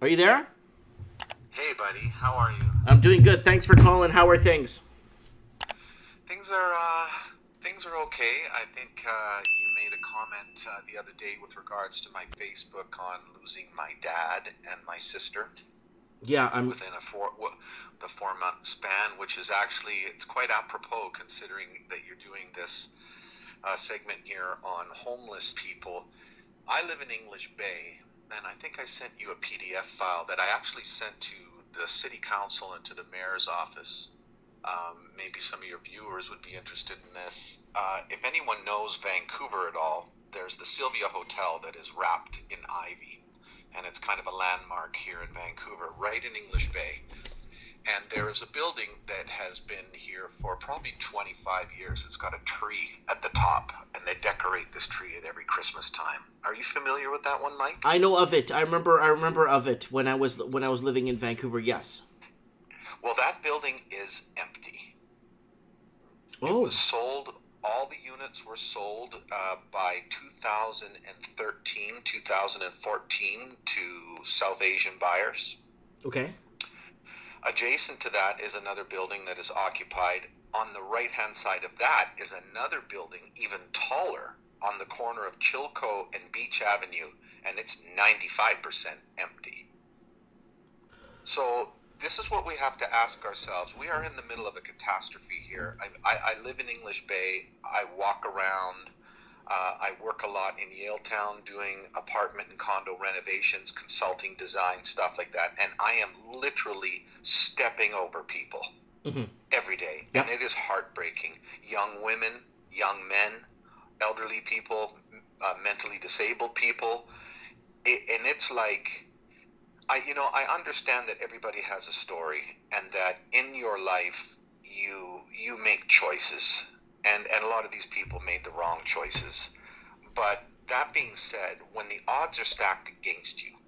Are you there? Hey, buddy. How are you? I'm doing good. Thanks for calling. How are things? Things are things are okay. I think you made a comment the other day with regards to my Facebook on losing my dad and my sister Yeah, within the 4 month span, which is actually it's quite apropos considering that you're doing this segment here on homeless people. I live in English Bay, and I think I sent you a PDF file that I actually sent to the city council and to the mayor's office. Maybe some of your viewers would be interested in this. If anyone knows Vancouver at all, there's the Sylvia Hotel that is wrapped in ivy, and it's kind of a landmark here in Vancouver, right in English Bay. And there is a building that has been here for probably 25 years. It's got a tree at the top, and they decorate this tree at every Christmas time. Are you familiar with that one, Mike? I know of it. I remember of it when I was living in Vancouver. Yes. Well, that building is empty. It Oh. was sold. All the units were sold by 2013, 2014 to South Asian buyers. Okay. Adjacent to that is another building that is occupied. On the right-hand side of that is another building, even taller, on the corner of Chilco and Beach Avenue, and it's 95% empty. So this is what we have to ask ourselves. We are in the middle of a catastrophe here. I live in English Bay. I walk around. I work a lot in Yaletown doing apartment and condo renovations, consulting, design, stuff like that. And I am literally stepping over people every day. Yep. And it is heartbreaking. Young women, young men, elderly people, mentally disabled people. And it's like, I understand that everybody has a story and that in your life you make choices. And a lot of these people made the wrong choices. But that being said, when the odds are stacked against you,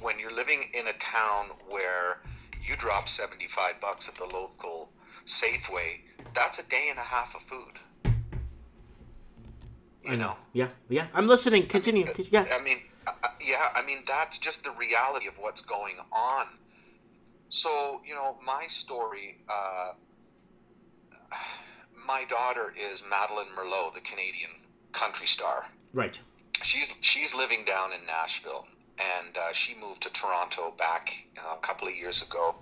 when you're living in a town where you drop $75 at the local Safeway, that's a day and a half of food. I know. Yeah. I'm listening. Continue. I mean, that's just the reality of what's going on. So, my story, my daughter is Madeline Merlot, the Canadian country star. Right. She's living down in Nashville, and she moved to Toronto back a couple of years ago.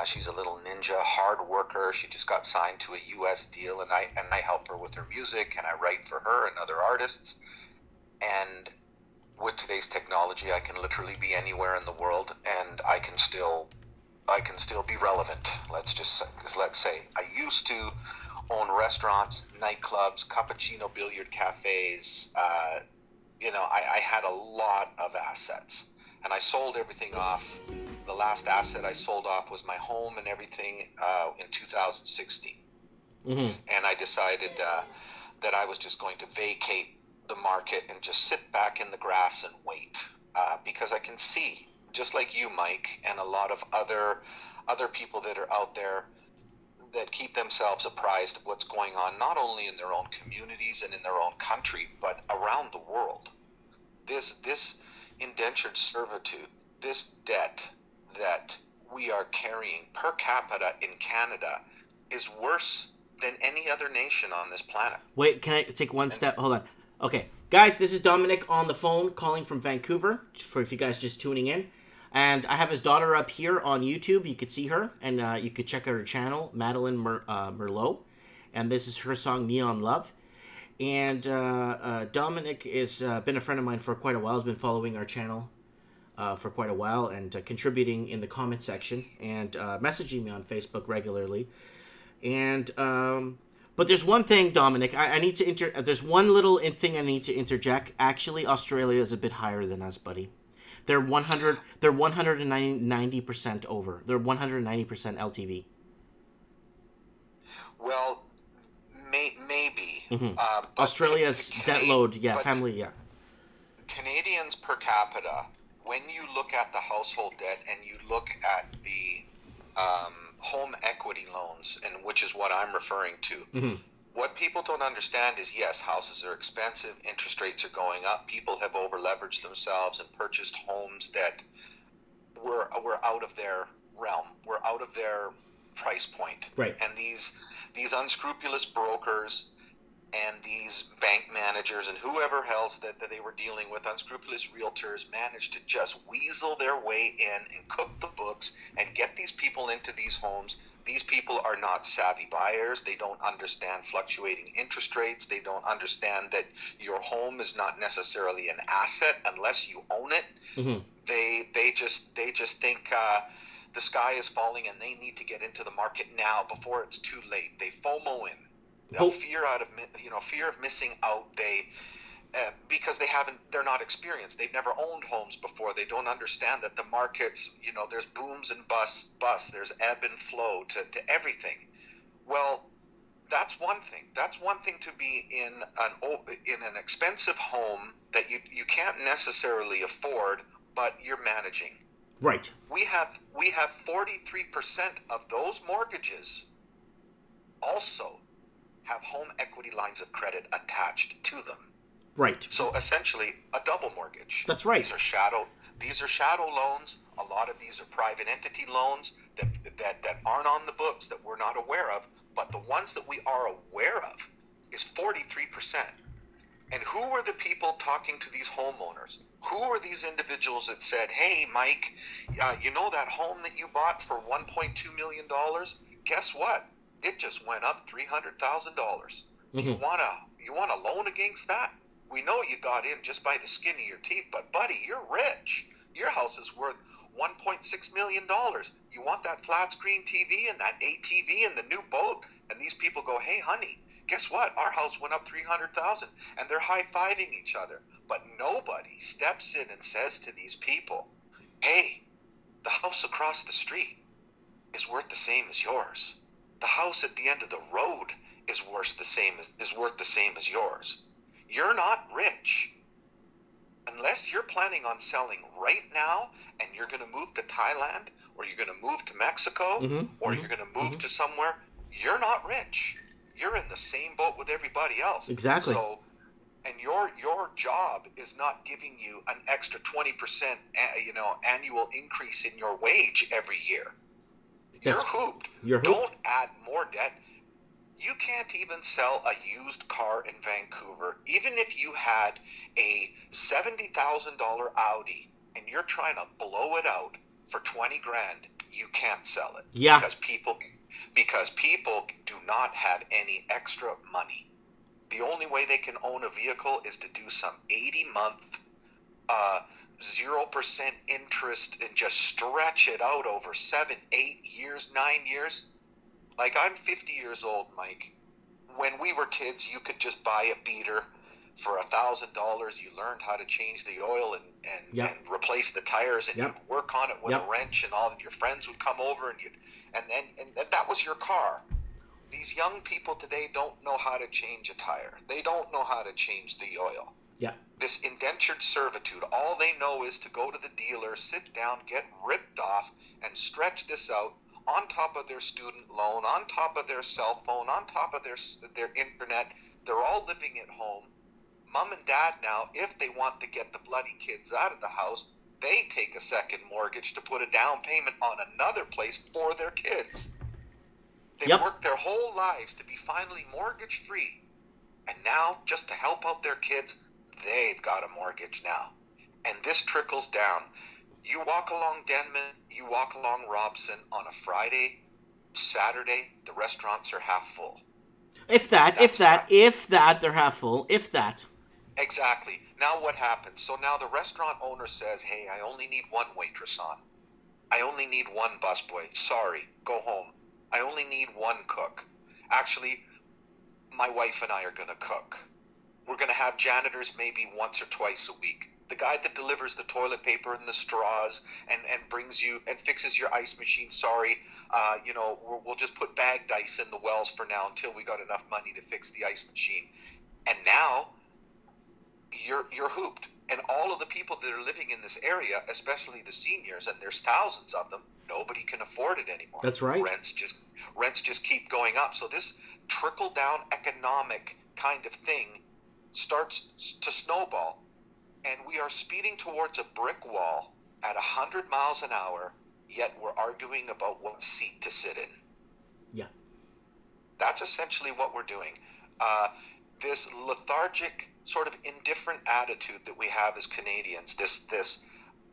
She's a little ninja, hard worker. She just got signed to a U.S. deal, and I help her with her music, and I write for her and other artists. And with today's technology, I can literally be anywhere in the world, and I can still be relevant. Let's say I used to own restaurants, nightclubs, cappuccino billiard cafes. I had a lot of assets, and I sold everything off. The last asset I sold off was my home and everything in 2016. And I decided that I was just going to vacate the market and just sit back in the grass and wait, because I can see, just like you, Mike, and a lot of other people that are out there that keep themselves apprised of what's going on, not only in their own communities and in their own country, but around the world. This indentured servitude, this debt that we are carrying per capita in Canada is worse than any other nation on this planet. Wait, can I take one step? Hold on. Okay, guys, this is Dominic on the phone calling from Vancouver, for if you guys just tuning in. And I have his daughter up here on YouTube. You could see her, and you could check out her channel, Madeline Merlot. And this is her song, Neon Love. And Dominic has been a friend of mine for quite a while. He's been following our channel for quite a while and contributing in the comment section and messaging me on Facebook regularly. And but there's one thing, Dominic, I need to there's one little thing I need to interject. Actually, Australia is a bit higher than us, buddy. They're 190% over. They're 190% LTV. Well, maybe. Australia's debt load, family, Canadians per capita, when you look at the household debt and you look at the home equity loans, and which is what I'm referring to, what people don't understand is, yes, houses are expensive, interest rates are going up, people have over-leveraged themselves and purchased homes that we're out of their realm. We're out of their price point. Right. And these unscrupulous brokers and these bank managers and whoever else that they were dealing with, unscrupulous realtors, managed to just weasel their way in and cook the books and get these people into these homes. These people are not savvy buyers. They don't understand fluctuating interest rates. They don't understand that your home is not necessarily an asset unless you own it. Mm-hmm. They just think the sky is falling and they need to get into the market now before it's too late. They FOMO in. Fear of missing out. Because they're not experienced. They've never owned homes before. They don't understand that the markets, there's booms and busts. There's ebb and flow to everything. Well, that's one thing. That's one thing to be in an expensive home that you can't necessarily afford, but you're managing. Right. We have 43% of those mortgages also have home equity lines of credit attached to them. Right. So essentially a double mortgage. That's right. These are shadow loans. A lot of these are private entity loans that aren't on the books, that we're not aware of. But the ones that we are aware of is 43%. And who were the people talking to these homeowners? Who were these individuals that said, "Hey, Mike, that home that you bought for $1.2 million? Guess what? It just went up $300,000. Mm-hmm. You want a loan against that? We know you got in just by the skin of your teeth, but buddy, you're rich. Your house is worth $1.6 million. You want that flat screen TV and that ATV and the new boat?" And these people go, "Hey, honey, guess what? Our house went up $300,000, and they're high-fiving each other. But nobody steps in and says to these people, "Hey, the house across the street is worth the same as yours. The house at the end of the road is worth the same as yours. You're not rich. Unless you're planning on selling right now and you're going to move to Thailand or you're going to move to Mexico or you're going to move to somewhere, you're not rich. You're in the same boat with everybody else." Exactly. So, and your job is not giving you an extra 20% annual increase in your wage every year. You're hooped. Don't add more debt. You can't even sell a used car in Vancouver, even if you had a $70,000 Audi and you're trying to blow it out for 20 grand. You can't sell it. Yeah. Because people do not have any extra money. The only way they can own a vehicle is to do some 80-month 0% interest and just stretch it out over 7, 8 years, 9 years. Like, I'm 50 years old, Mike. When we were kids, you could just buy a beater for $1,000. You learned how to change the oil and replace the tires, and you'd work on it with a wrench, and all. And your friends would come over, and that was your car. These young people today don't know how to change a tire. They don't know how to change the oil. Yeah. This indentured servitude, all they know is to go to the dealer, sit down, get ripped off, and stretch this out on top of their student loan, on top of their cell phone, on top of their internet. They're all living at home. Mom and dad now, if they want to get the bloody kids out of the house, they take a second mortgage to put a down payment on another place for their kids. They've worked their whole lives to be finally mortgage-free. And now, just to help out their kids, they've got a mortgage now. And this trickles down. You walk along Denman, you walk along Robson on a Friday, Saturday, the restaurants are half full. If that, they're half full, if that. Exactly. Now what happens? So now the restaurant owner says, "Hey, I only need one waitress on. I only need one busboy. Sorry, go home. I only need one cook. Actually, my wife and I are going to cook. We're going to have janitors maybe once or twice a week. The guy that delivers the toilet paper and the straws and brings you and fixes your ice machine, sorry, we'll just put bagged ice in the wells for now until we got enough money to fix the ice machine." And now you're hooped. And all of the people that are living in this area, especially the seniors, and there's thousands of them, nobody can afford it anymore. That's right. Rents just keep going up. So this trickle-down economic kind of thing starts to snowball. And we are speeding towards a brick wall. at 100 miles an hour, yet we're arguing about what seat to sit in. Yeah. That's essentially what we're doing. This lethargic, sort of indifferent attitude that we have as Canadians, this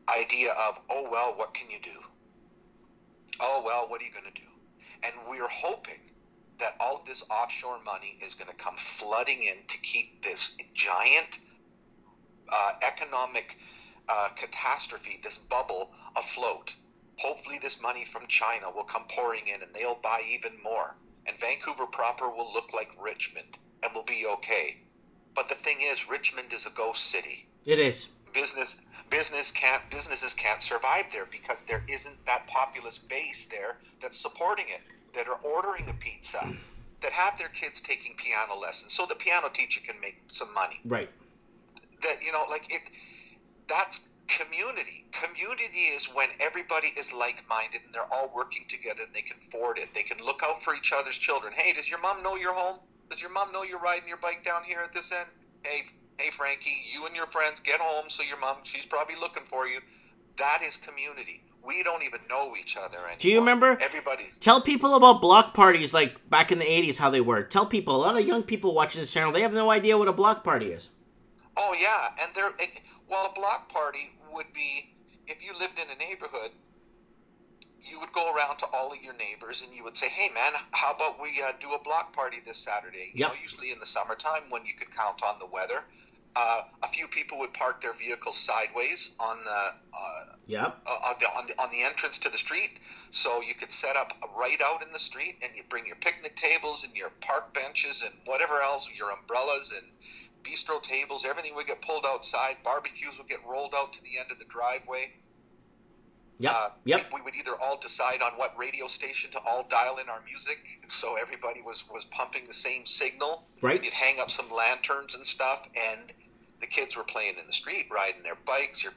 idea of, oh, well, what can you do? Oh, well, what are you going to do? And we're hoping that all of this offshore money is going to come flooding in to keep this giant economic catastrophe, this bubble, afloat. Hopefully this money from China will come pouring in and they'll buy even more. And Vancouver proper will look like Richmond and will be okay. But the thing is, Richmond is a ghost city. It is. Businesses can't survive there because there isn't that populous base there that's supporting it, that are ordering a pizza, that have their kids taking piano lessons so the piano teacher can make some money. Right. That, that's community. Community is when everybody is like-minded and they're all working together and they can afford it. They can look out for each other's children. Hey, does your mom know you're home? Does your mom know you're riding your bike down here at this end? Hey, Frankie, you and your friends get home so your mom, she's probably looking for you. That is community. We don't even know each other anymore. Do you remember? Everybody. Tell people about block parties like back in the 80s, how they were. Tell people, a lot of young people watching this channel, they have no idea what a block party is. Oh, yeah. And a block party would be, if you lived in a neighborhood, you would go around to all of your neighbors and you would say, hey, man, how about we do a block party this Saturday? You know, usually in the summertime when you could count on the weather. A few people would park their vehicles sideways on the entrance to the street, so you could set up right out in the street, and you bring your picnic tables and your park benches and whatever else, your umbrellas and bistro tables. Everything would get pulled outside. Barbecues would get rolled out to the end of the driveway. We would either all decide on what radio station to all dial in our music, so everybody was pumping the same signal. Right. And you'd hang up some lanterns and stuff, and the kids were playing in the street, riding their bikes. And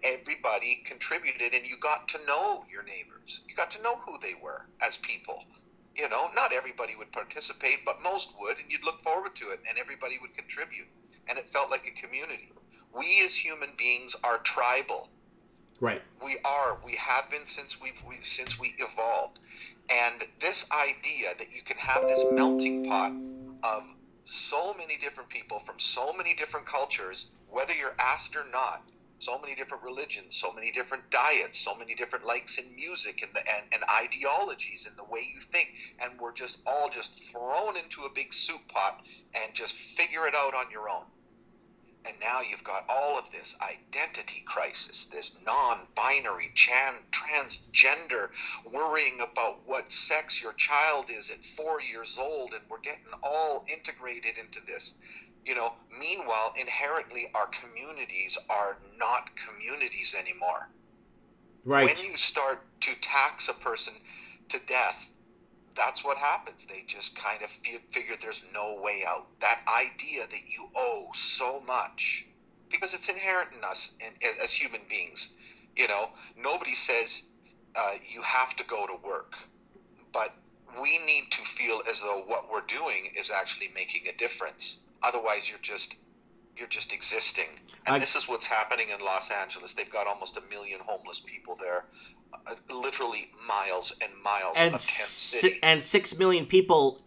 everybody contributed, and you got to know your neighbors. You got to know who they were as people. You know, not everybody would participate, but most would, and you'd look forward to it, and everybody would contribute, and it felt like a community. We as human beings are tribal. Right. We are. We have been since we evolved. And this idea that you can have this melting pot of so many different people from so many different cultures, whether you're asked or not, so many different religions, so many different diets, so many different likes in music and ideologies and the way you think, and we're just all just thrown into a big soup pot and just figure it out on your own. And now you've got all of this identity crisis, this non-binary, transgender, worrying about what sex your child is at 4 years old, and we're getting all integrated into this. You know, meanwhile, inherently, our communities are not communities anymore. Right. When you start to tax a person to death, that's what happens. They just kind of figure there's no way out. That idea that you owe so much, because it's inherent in us as human beings. You know, nobody says you have to go to work, but we need to feel as though what we're doing is actually making a difference. Otherwise, you're just existing. And this is what's happening in Los Angeles. They've got almost 1 million homeless people there. Literally miles and miles of tent city. And 6 million people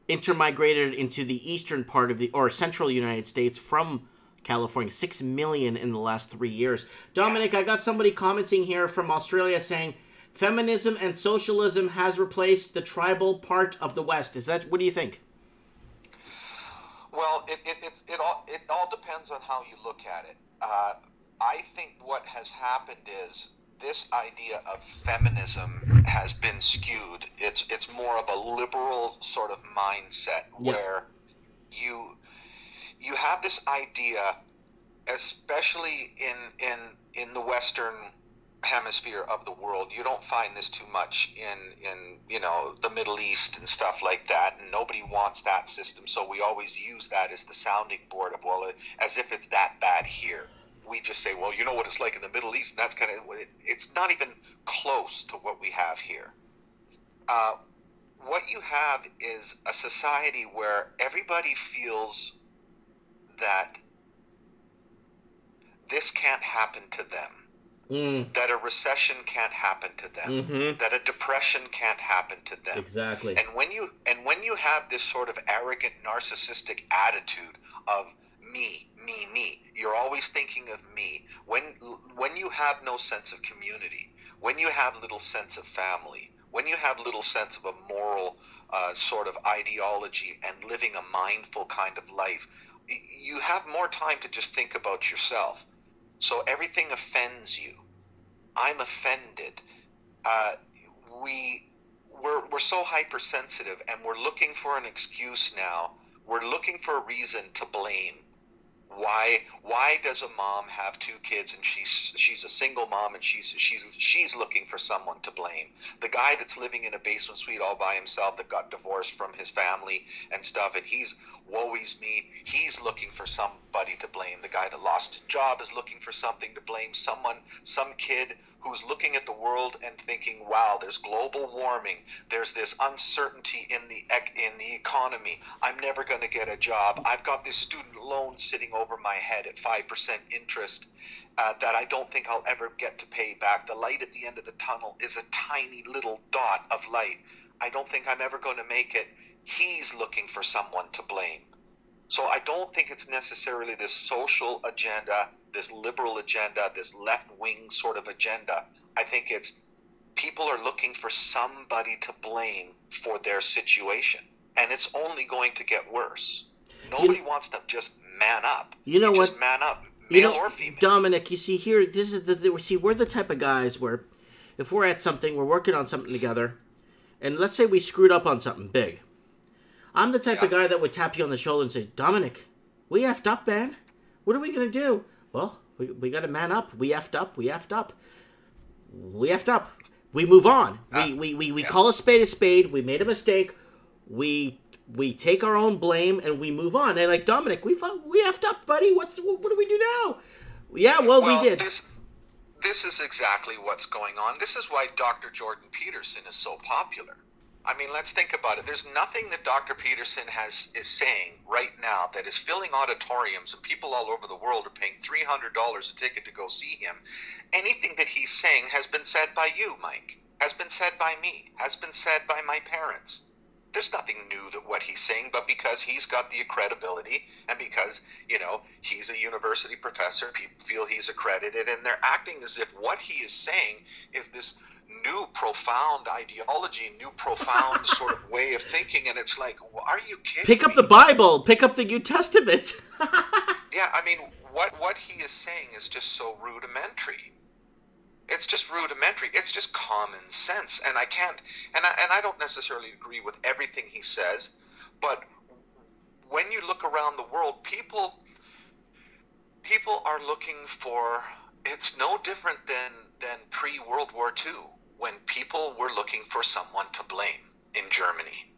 intermigrated into the eastern part of or central United States from California. 6 million in the last 3 years. Dominic, I got somebody commenting here from Australia saying, feminism and socialism has replaced the tribal part of the West. What do you think? Well, it all depends on how you look at it. I think what has happened is this idea of feminism has been skewed. It's more of a liberal sort of mindset where you have this idea, especially in the Western hemisphere of the world. You don't find this too much in the Middle East and stuff like that, and nobody wants that system, so we always use that as the sounding board of, well, as if it's that bad here. We just say, well, you know what it's like in the Middle East, and that's kind of, it's not even close to what we have here. What you have is a society where everybody feels that this can't happen to them. that a recession can't happen to them, that a depression can't happen to them. Exactly. And when you have this sort of arrogant, narcissistic attitude of me, me, me, you're always thinking of me. When you have no sense of community, when you have little sense of family, when you have little sense of a moral sort of ideology and living a mindful kind of life, you have more time to just think about yourself. So everything offends you. I'm offended. We're so hypersensitive, and we're looking for an excuse now. We're looking for a reason to blame. Why does a mom have 2 kids and she's a single mom and she's looking for someone to blame? The guy that's living in a basement suite all by himself that got divorced from his family and stuff, and he's woe is me, he's looking for somebody to blame. The guy that lost his job is looking for something to blame. Some kid who's looking at the world and thinking, wow, there's global warming, there's this uncertainty in the economy, I'm never going to get a job, I've got this student loan sitting over my head at 5% interest that I don't think I'll ever get to pay back. The light at the end of the tunnel is a tiny little dot of light. I don't think I'm ever going to make it. He's looking for someone to blame. So I don't think it's necessarily this social agenda, this liberal agenda, this left-wing sort of agenda. I think it's people are looking for somebody to blame for their situation. And it's only going to get worse. Nobody wants to just man up. You know what? Just man up, male or female. Dominic, you see here, this is we're the type of guys where if we're at something, we're working on something together, and let's say we screwed up on something big. I'm the type of guy that would tap you on the shoulder and say, Dominic, we effed up, man. What are we going to do? Well, we got to man up. We effed up. We effed up. We effed up. We move on. We call a spade. We made a mistake. We take our own blame and we move on. And like, Dominic, we effed up, buddy. What do we do now? Yeah, well, we did. This is exactly what's going on. This is why Dr. Jordan Peterson is so popular. I mean, let's think about it. There's nothing that Dr. Peterson is saying right now that is filling auditoriums and people all over the world are paying $300 a ticket to go see him. Anything that he's saying has been said by you, Mike, has been said by me, has been said by my parents. There's nothing new that what he's saying, but because he's got the credibility and because, he's a university professor, people feel he's accredited, and they're acting as if what he is saying is this new profound ideology, new profound sort of way of thinking, and it's like, well, are you kidding Pick up the Bible, pick up the New Testament. Yeah, I mean, what he is saying is just so rudimentary. It's just rudimentary. It's just common sense, and I don't necessarily agree with everything he says, but when you look around the world, people are looking for. It's no different than pre-World War II, when people were looking for someone to blame in Germany.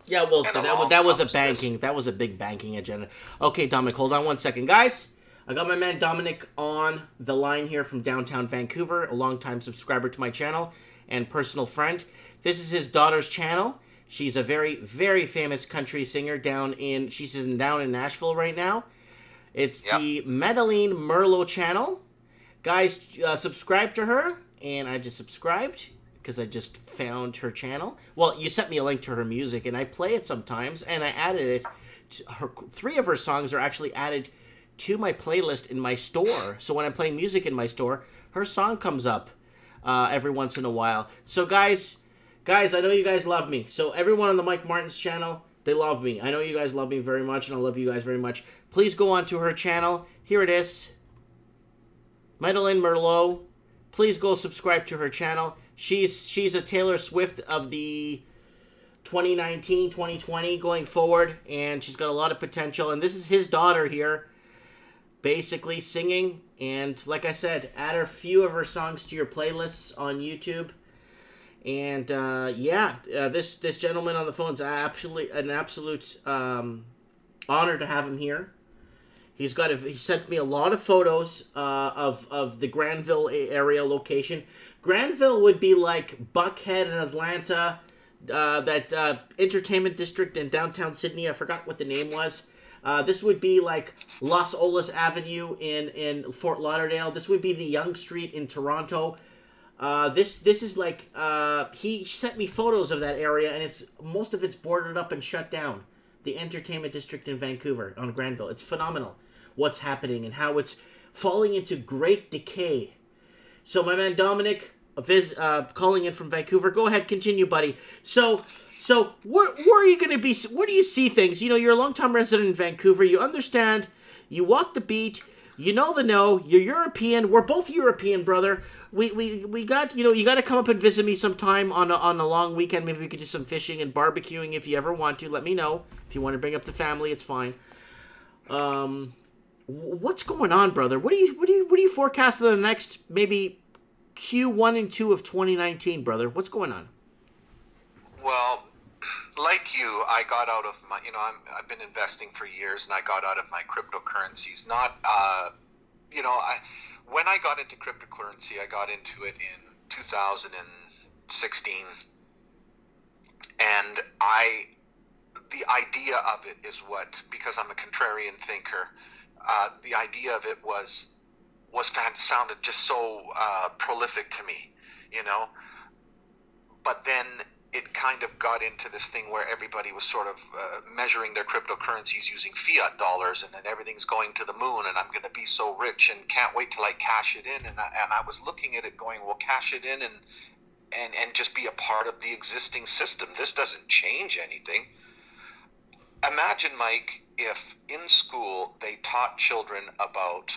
Yeah, well, that was a big banking agenda. Okay, Dominic, hold on one second. Guys, I got my man Dominic on the line here from downtown Vancouver, a longtime subscriber to my channel and personal friend. This is his daughter's channel. She's a very, very famous country singer she's down in Nashville right now. It's the Madeleine Merlot channel. Guys, subscribe to her, and I just subscribed because I just found her channel. Well, you sent me a link to her music, and I play it sometimes, and I added it. 3 of her songs are actually added to my playlist in my store. So when I'm playing music in my store, her song comes up every once in a while. So guys, I know you guys love me. So everyone on the Mike Martin's channel, they love me. I know you guys love me very much, and I love you guys very much. Please go on to her channel. Here it is. Madeleine Merlot. Please go subscribe to her channel. She's a Taylor Swift of the 2019, 2020 going forward, and she's got a lot of potential. And this is his daughter here, basically singing. And like I said, add a few of her songs to your playlists on YouTube. And this gentleman on the phone is an absolute honor to have him here. He sent me a lot of photos of the Granville area location. Granville would be like Buckhead in Atlanta, that entertainment district in downtown Sydney. I forgot what the name was. This would be like Los Olas Avenue in Fort Lauderdale. This would be the Yonge Street in Toronto. This is like he sent me photos of that area, and most of it's boarded up and shut down. The entertainment district in Vancouver on Granville. It's phenomenal what's happening and how it's falling into great decay. So my man Dominic, calling in from Vancouver. Go ahead, continue, buddy. So where are you going to be? Where do you see things? You know, you're a long-time resident in Vancouver. You understand. You walk the beat. You know the know. You're European. We're both European, brother. We got, you got to come up and visit me sometime on a long weekend. Maybe we could do some fishing and barbecuing if you ever want to. Let me know. If you want to bring up the family, it's fine. What's going on, brother? What do you forecast for the next maybe Q1 and 2 of 2019, brother? What's going on? Well, like you, I got out of my, I've been investing for years, and I got out of my cryptocurrencies. When I got into cryptocurrency, I got into it in 2016, and the idea of it is because I'm a contrarian thinker, the idea of it sounded just so prolific to me, but then it kind of got into this thing where everybody was sort of measuring their cryptocurrencies using fiat dollars, and then everything's going to the moon, and I'm going to be so rich and can't wait till I cash it in. And I was looking at it going, well, cash it in and just be a part of the existing system. This doesn't change anything. Imagine, Mike, if in school they taught children about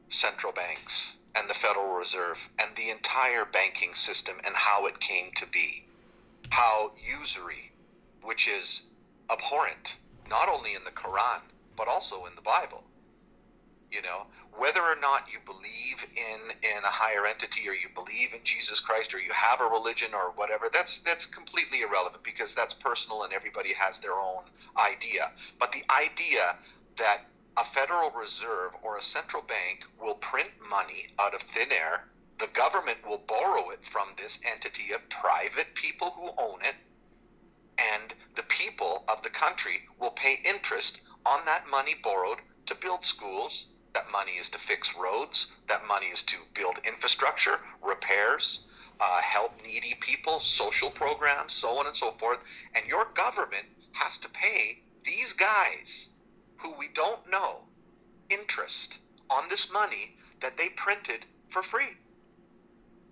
central banks and the Federal Reserve and the entire banking system and how it came to be. How usury, which is abhorrent, not only in the Quran, but also in the Bible. Whether or not you believe in a higher entity, or you believe in Jesus Christ, or you have a religion or whatever, that's completely irrelevant, because that's personal and everybody has their own idea. But the idea that a Federal Reserve or a central bank will print money out of thin air, the government will borrow it from this entity of private people who own it, and the people of the country will pay interest on that money borrowed to build schools. That money is to fix roads. That money is to build infrastructure, repairs, help needy people, social programs, so on and so forth. And your government has to pay these guys, who we don't know, interest on this money that they printed for free.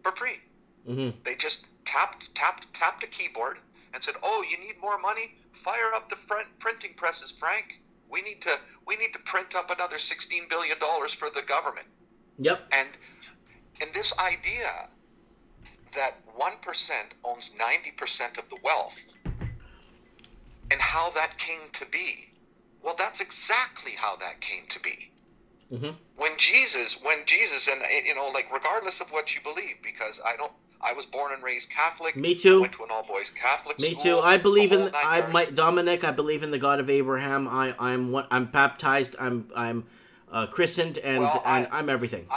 For free. Mm-hmm. They just tapped a keyboard and said, "Oh, you need more money? Fire up the printing presses, Frank. We need to print up another $16 billion for the government." Yep. And this idea that 1% owns 90% of the wealth, and how that came to be, well, that's exactly how that came to be. Mm-hmm. When Jesus, and regardless of what you believe, because I was born and raised Catholic. Me too. I went to an all-boys Catholic school. Me too. I believe Dominic. I believe in the God of Abraham. I'm baptized. I'm christened, and I'm everything.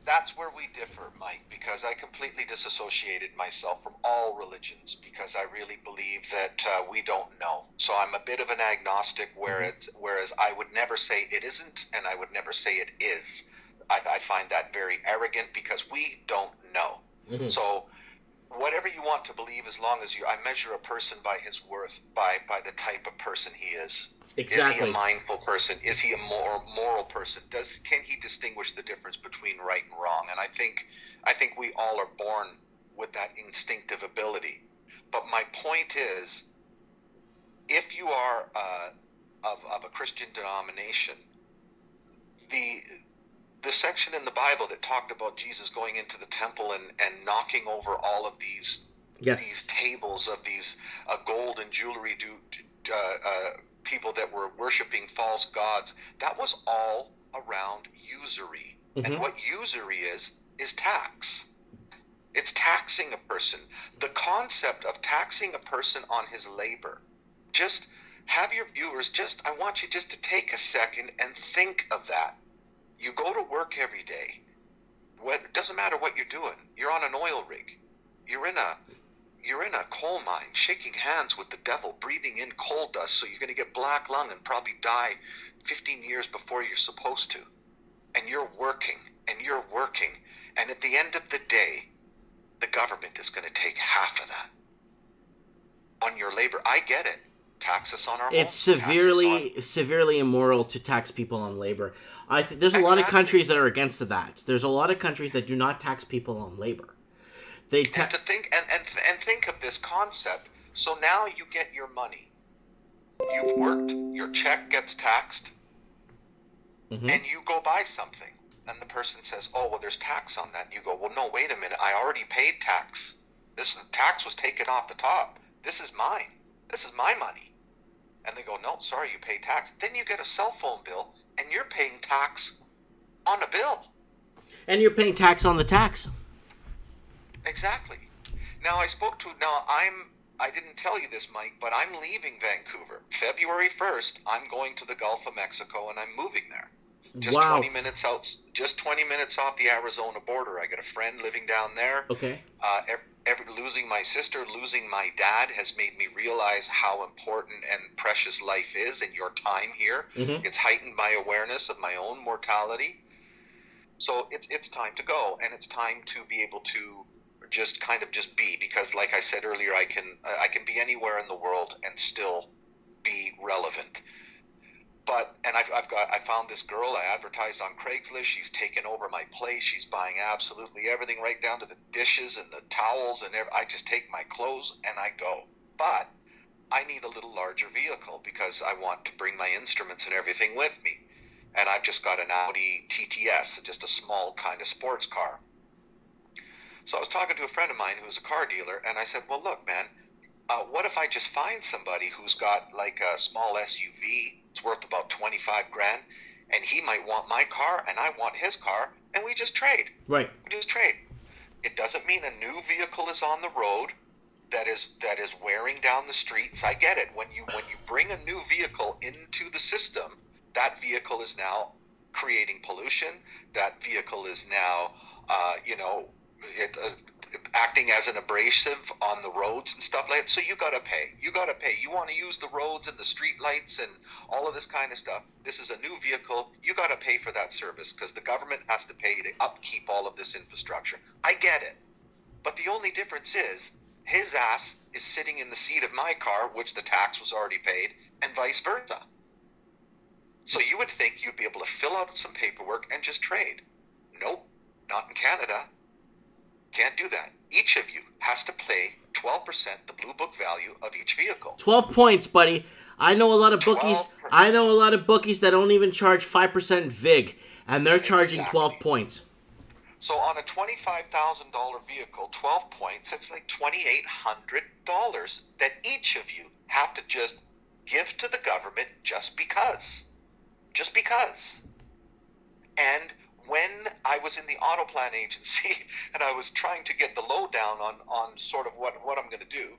That's where we differ, Mike, because I completely disassociated myself from all religions, because I really believe that we don't know. So I'm a bit of an agnostic, whereas I would never say it isn't, and I would never say it is. I find that very arrogant, because we don't know. Mm-hmm. So whatever you want to believe, as long as I measure a person by his worth, by the type of person he is. Exactly. Is he a mindful person? Is he a moral person? Can he distinguish the difference between right and wrong? And I think we all are born with that instinctive ability. But my point is, if you are of a Christian denomination, the section in the Bible that talked about Jesus going into the temple and knocking over all of these tables of these gold and jewelry people that were worshiping false gods, that was all around usury. Mm-hmm. And what usury is tax. It's taxing a person. The concept of taxing a person on his labor. Just have your viewers, I want you just to take a second and think of that. You go to work every day. It doesn't matter what you're doing. You're on an oil rig. You're in a You're in a coal mine, shaking hands with the devil, breathing in coal dust, so you're going to get black lung and probably die 15 years before you're supposed to. And you're working, and you're working, and at the end of the day, the government is going to take half of that on your labor. I get it. Tax us on our It's homes. severely immoral to tax people on labor. There's a lot of countries that are against that. There's a lot of countries that do not tax people on labor. And to think and think of this concept. So now you get your money. You've worked. Your check gets taxed, and you go buy something, and the person says, "Oh, well, there's tax on that." And you go, "Well, no, wait a minute. I already paid tax. This tax was taken off the top. This is mine. This is my money." And they go, "No, sorry, you pay tax." Then you get a cell phone bill, and you're paying tax on a bill. And you're paying tax on the tax. Exactly. Now I didn't tell you this, Mike, but I'm leaving Vancouver. February 1st, I'm going to the Gulf of Mexico, and I'm moving there. Just 20 minutes out, just 20 minutes off the Arizona border. I got a friend living down there. Okay. Losing my sister, losing my dad has made me realize how important and precious life is, and your time here. It's heightened my awareness of my own mortality. So it's time to go, and it's time to be able to just be, because like I said earlier, I can be anywhere in the world and still be relevant. I found this girl. I advertised on Craigslist. She's taken over my place. She's buying absolutely everything, right down to the dishes and the towels and I just take my clothes and I go. But I need a little larger vehicle because I want to bring my instruments and everything with me. And I've just got an Audi TTS, just a small kind of sports car. So I was talking to a friend of mine who's a car dealer, and I said, "Well, look, man, what if I just find somebody who's got like a small SUV? It's worth about 25 grand, and he might want my car, and I want his car, and we just trade." Right. We just trade. It doesn't mean a new vehicle is on the road that is wearing down the streets. I get it. When you bring a new vehicle into the system, that vehicle is now creating pollution. That vehicle is now, acting as an abrasive on the roads and stuff like that. So you got to pay. You want to use the roads and the street lights and all of this kind of stuff. This is a new vehicle. You got to pay for that service because the government has to pay to upkeep all of this infrastructure. I get it. But the only difference is his ass is sitting in the seat of my car, which the tax was already paid, and vice versa. So you would think you'd be able to fill out some paperwork and just trade. Nope, not in Canada. Can't do that. Each of you has to pay 12% the blue book value of each vehicle. 12 points, buddy. I know a lot of bookies. I know a lot of bookies that don't even charge 5% VIG, and they're charging 12 points. So on a $25,000 vehicle, 12 points, it's like $2,800 that each of you have to just give to the government just because. Just because. And when I was in the auto plan agency and I was trying to get the lowdown on sort of what I'm going to do,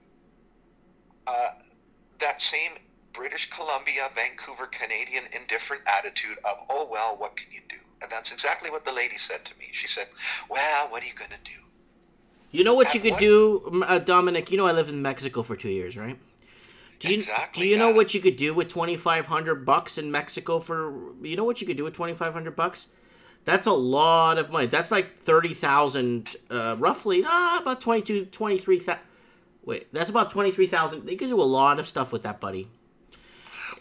that same British Columbia, Vancouver, Canadian indifferent attitude of, "Oh, well, what can you do?" And that's exactly what the lady said to me. She said, "Well, what are you going to do?" You know what you could do, Dominic? You know I lived in Mexico for 2 years, right? Do you know what you could do with $2,500 in Mexico for? You know what you could do with $2,500? That's a lot of money. That's like 30,000, roughly. About 23,000. Wait, that's about 23,000. They could do a lot of stuff with that, buddy.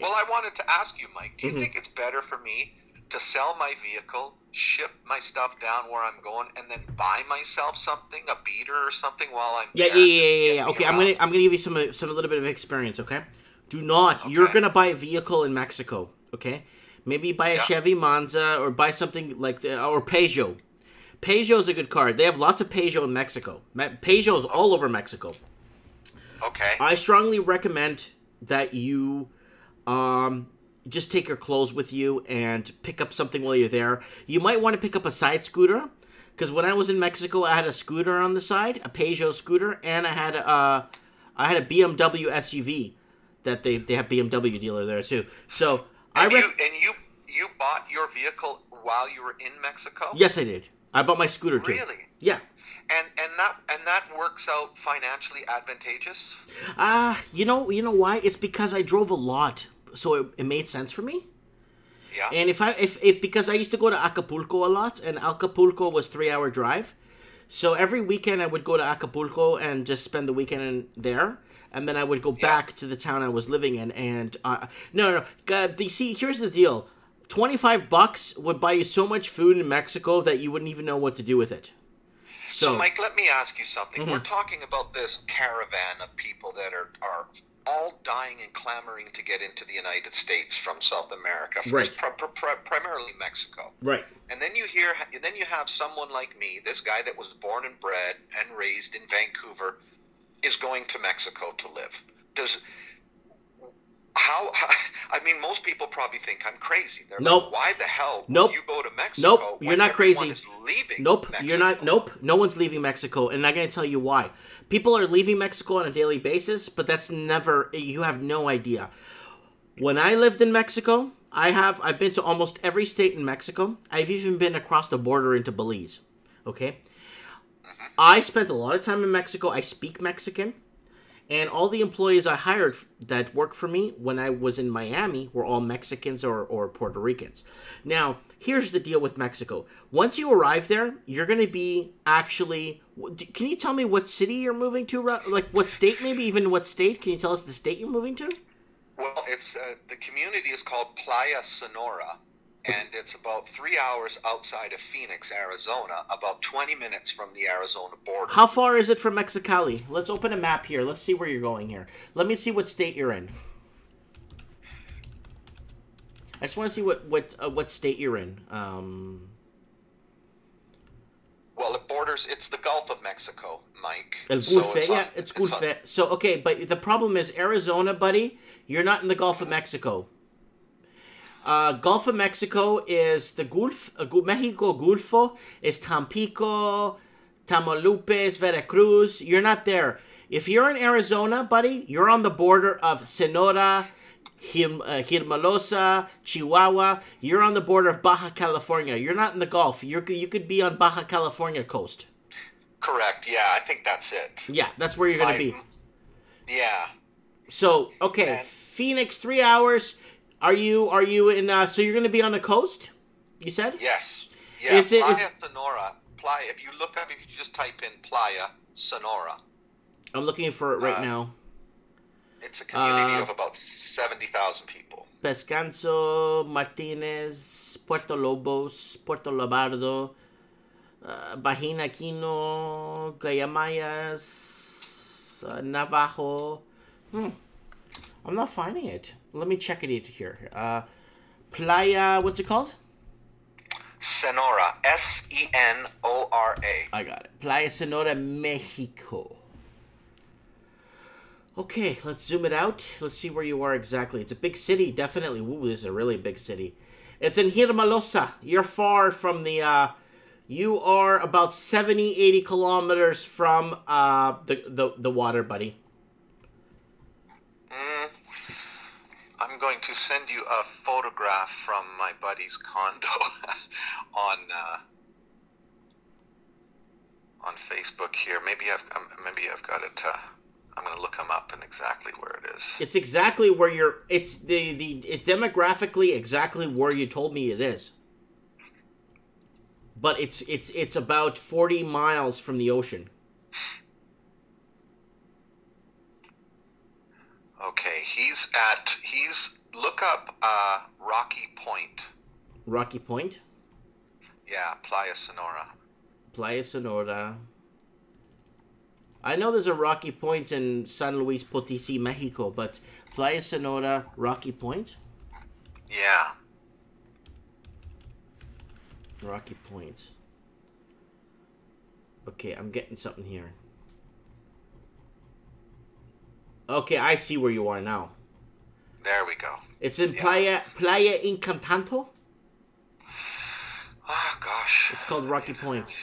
Well, I wanted to ask you, Mike. Do you think it's better for me to sell my vehicle, ship my stuff down where I'm going, and then buy myself something, a beater or something, while I'm there? Yeah. Okay, I'm gonna give you some a little bit of experience. Okay, do not. Okay. You're gonna buy a vehicle in Mexico. Okay, maybe buy a Chevy Monza or buy something like or Peugeot. Peugeot's a good car. They have lots of Peugeot in Mexico. Peugeot's all over Mexico. Okay. I strongly recommend that you just take your clothes with you and pick up something while you're there. You might want to pick up a side scooter, because when I was in Mexico, I had a scooter on the side, a Peugeot scooter, and I had a BMW SUV that they have BMW dealer there too. So you bought your vehicle while you were in Mexico? Yes, I did. I bought my scooter too. Really? Yeah. And that works out financially advantageous. You know why? It's because I drove a lot, so it made sense for me. Yeah. And if because I used to go to Acapulco a lot, and Acapulco was 3-hour drive, so every weekend I would go to Acapulco and just spend the weekend there, and then I would go back to the town I was living in. And no, see, here's the deal: $25 would buy you so much food in Mexico that you wouldn't even know what to do with it. So Mike, let me ask you something. Mm-hmm. We're talking about this caravan of people that are all dying and clamoring to get into the United States from South America, right? Primarily Mexico, right? And then you have someone like me, this guy that was born and bred and raised in Vancouver, is going to Mexico to live. I mean, most people probably think I'm crazy. They're like, why the hell would you go to Mexico? Nope, you're not crazy. Is leaving nope, Mexico? You're not. Nope, no one's leaving Mexico, and I'm going to tell you why. People are leaving Mexico on a daily basis, but that's never. You have no idea. When I lived in Mexico, I've been to almost every state in Mexico. I've even been across the border into Belize. Okay, I spent a lot of time in Mexico. I speak Mexican. And all the employees I hired that worked for me when I was in Miami were all Mexicans or Puerto Ricans. Now, here's the deal with Mexico. Once you arrive there, you're going to be actually... Can you tell me what city you're moving to? Like, what state, maybe even what state? Can you tell us the state you're moving to? Well, it's the community is called Playa Sonora. And it's about 3 hours outside of Phoenix, Arizona, about 20 minutes from the Arizona border. How far is it from Mexicali? Let's open a map here. Let's see where you're going here. Let me see what state you're in. I just want to see what state you're in. Well, it borders. It's the Gulf of Mexico, Mike. El Gulf, yeah, it's Gulf. So, okay, but the problem is Arizona, buddy, you're not in the Gulf of Mexico. Gulf of Mexico is the Gulf, Mexico Gulfo is Tampico, Tamaulipas, Veracruz. You're not there. If you're in Arizona, buddy, you're on the border of Sonora, Hirmalosa, Chihuahua. You're on the border of Baja California. You're not in the Gulf. You could be on Baja California coast. Correct. Yeah, I think that's it. Yeah, that's where you're going to be. Yeah. So, okay, Phoenix, 3 hours. Are you in? So you're going to be on the coast? You said? Yes. Yeah. Playa Sonora. Playa. If you just type in Playa Sonora. I'm looking for it right now. It's a community of about 70,000 people. Pescanso, Martinez, Puerto Lobos, Puerto Labardo, Bajina Quino, Guayamayas, Navajo. I'm not finding it. Let me check it here. Playa, what's it called? Sonora. Senora. I got it. Playa Sonora, Mexico. Okay, let's zoom it out. Let's see where you are exactly. It's a big city, definitely. Ooh, this is a really big city. It's in Hirmalosa. You're far from the... you are about 70, 80 kilometers from the water, buddy. I'm going to send you a photograph from my buddy's condo on Facebook here. Maybe I've got it. I'm going to look him up and exactly where it is. It's exactly where you're. It's it's demographically exactly where you told me it is. But it's about 40 miles from the ocean. Okay, look up Rocky Point. Rocky Point? Yeah, Playa Sonora. Playa Sonora. I know there's a Rocky Point in San Luis Potosí, Mexico, but Playa Sonora, Rocky Point? Yeah. Rocky Point. Okay, I'm getting something here. Okay, I see where you are now. There we go. It's in Playa Encantanto? Oh, gosh. It's called Rocky Point.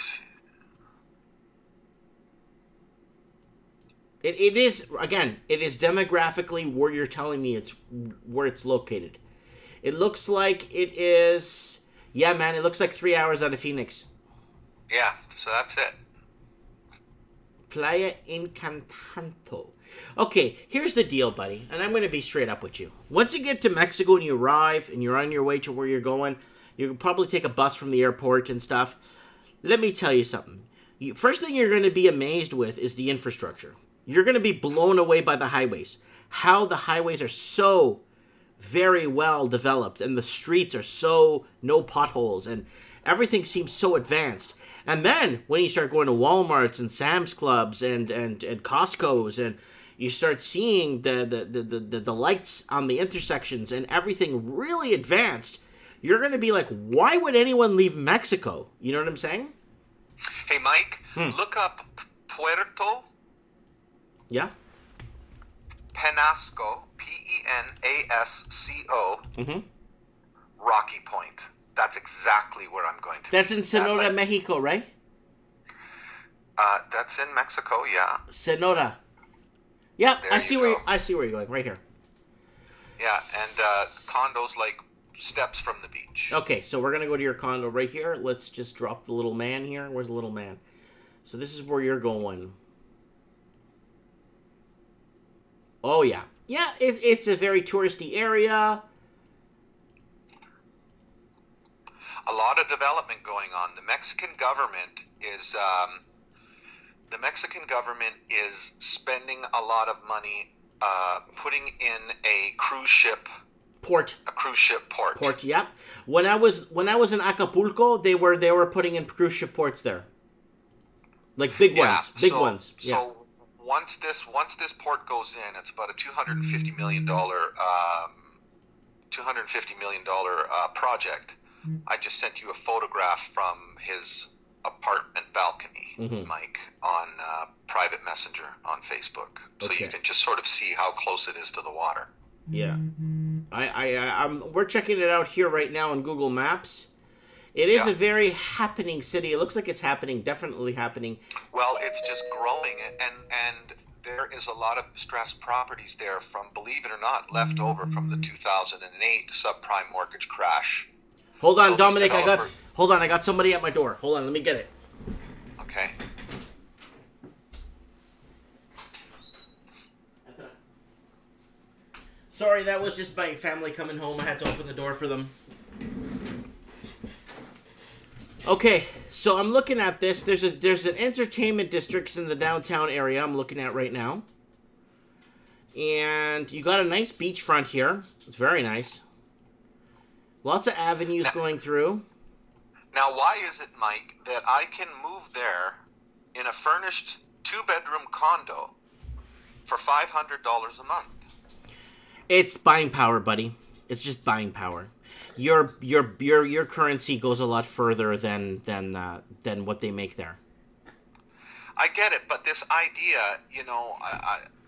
It is, again, it is demographically where you're telling me where it's located. It looks like it is, yeah, man, it looks like 3 hours out of Phoenix. Yeah, so that's it. Playa Encantanto. Okay, here's the deal, buddy, and I'm going to be straight up with you. Once you get to Mexico and you arrive and you're on your way to where you're going, you can probably take a bus from the airport and stuff. Let me tell you something. First thing you're going to be amazed with is the infrastructure. You're going to be blown away by the highways. How the highways are so very well developed and the streets are so no potholes and everything seems so advanced. And then when you start going to Walmarts and Sam's Clubs and Costco's and you start seeing the lights on the intersections and everything really advanced, you're going to be like, why would anyone leave Mexico? You know what I'm saying? Hey, Mike, look up Puerto Yeah. Penasco, Penasco, Rocky Point. That's exactly where I'm going to. That's in Sonora, Mexico, right? That's in Mexico, yeah. Sonora. Yeah, There I you see go. I see where you're going, right here. Yeah, and condos like steps from the beach. Okay, so we're gonna go to your condo right here. Let's just drop the little man here. Where's the little man? So this is where you're going. Oh yeah, yeah. It's a very touristy area. A lot of development going on. The Mexican government is spending a lot of money putting in a cruise ship Port. port. Yeah. When I was in Acapulco, they were putting in cruise ship ports there. Like big ones. Yeah. So once this port goes in, it's about a $250 million project. I just sent you a photograph from his apartment balcony, Mike, on private messenger on Facebook, so you can just sort of see how close it is to the water. Yeah, we're checking it out here right now on Google Maps. It is a very happening city. It looks like it's happening, definitely happening. Well, it's just growing, and there is a lot of distressed properties there from, believe it or not, left over from the 2008 subprime mortgage crash. Hold on, so Dominic, I got somebody at my door. Hold on, let me get it. Okay. Sorry, that was just my family coming home. I had to open the door for them. Okay, so I'm looking at this. There's an entertainment district in the downtown area I'm looking at right now. And you got a nice beachfront here. It's very nice. Lots of avenues going through. Now, why is it, Mike, that I can move there in a furnished 2-bedroom condo for $500 a month? It's buying power, buddy. It's just buying power. Your currency goes a lot further than what they make there. I get it, but this idea,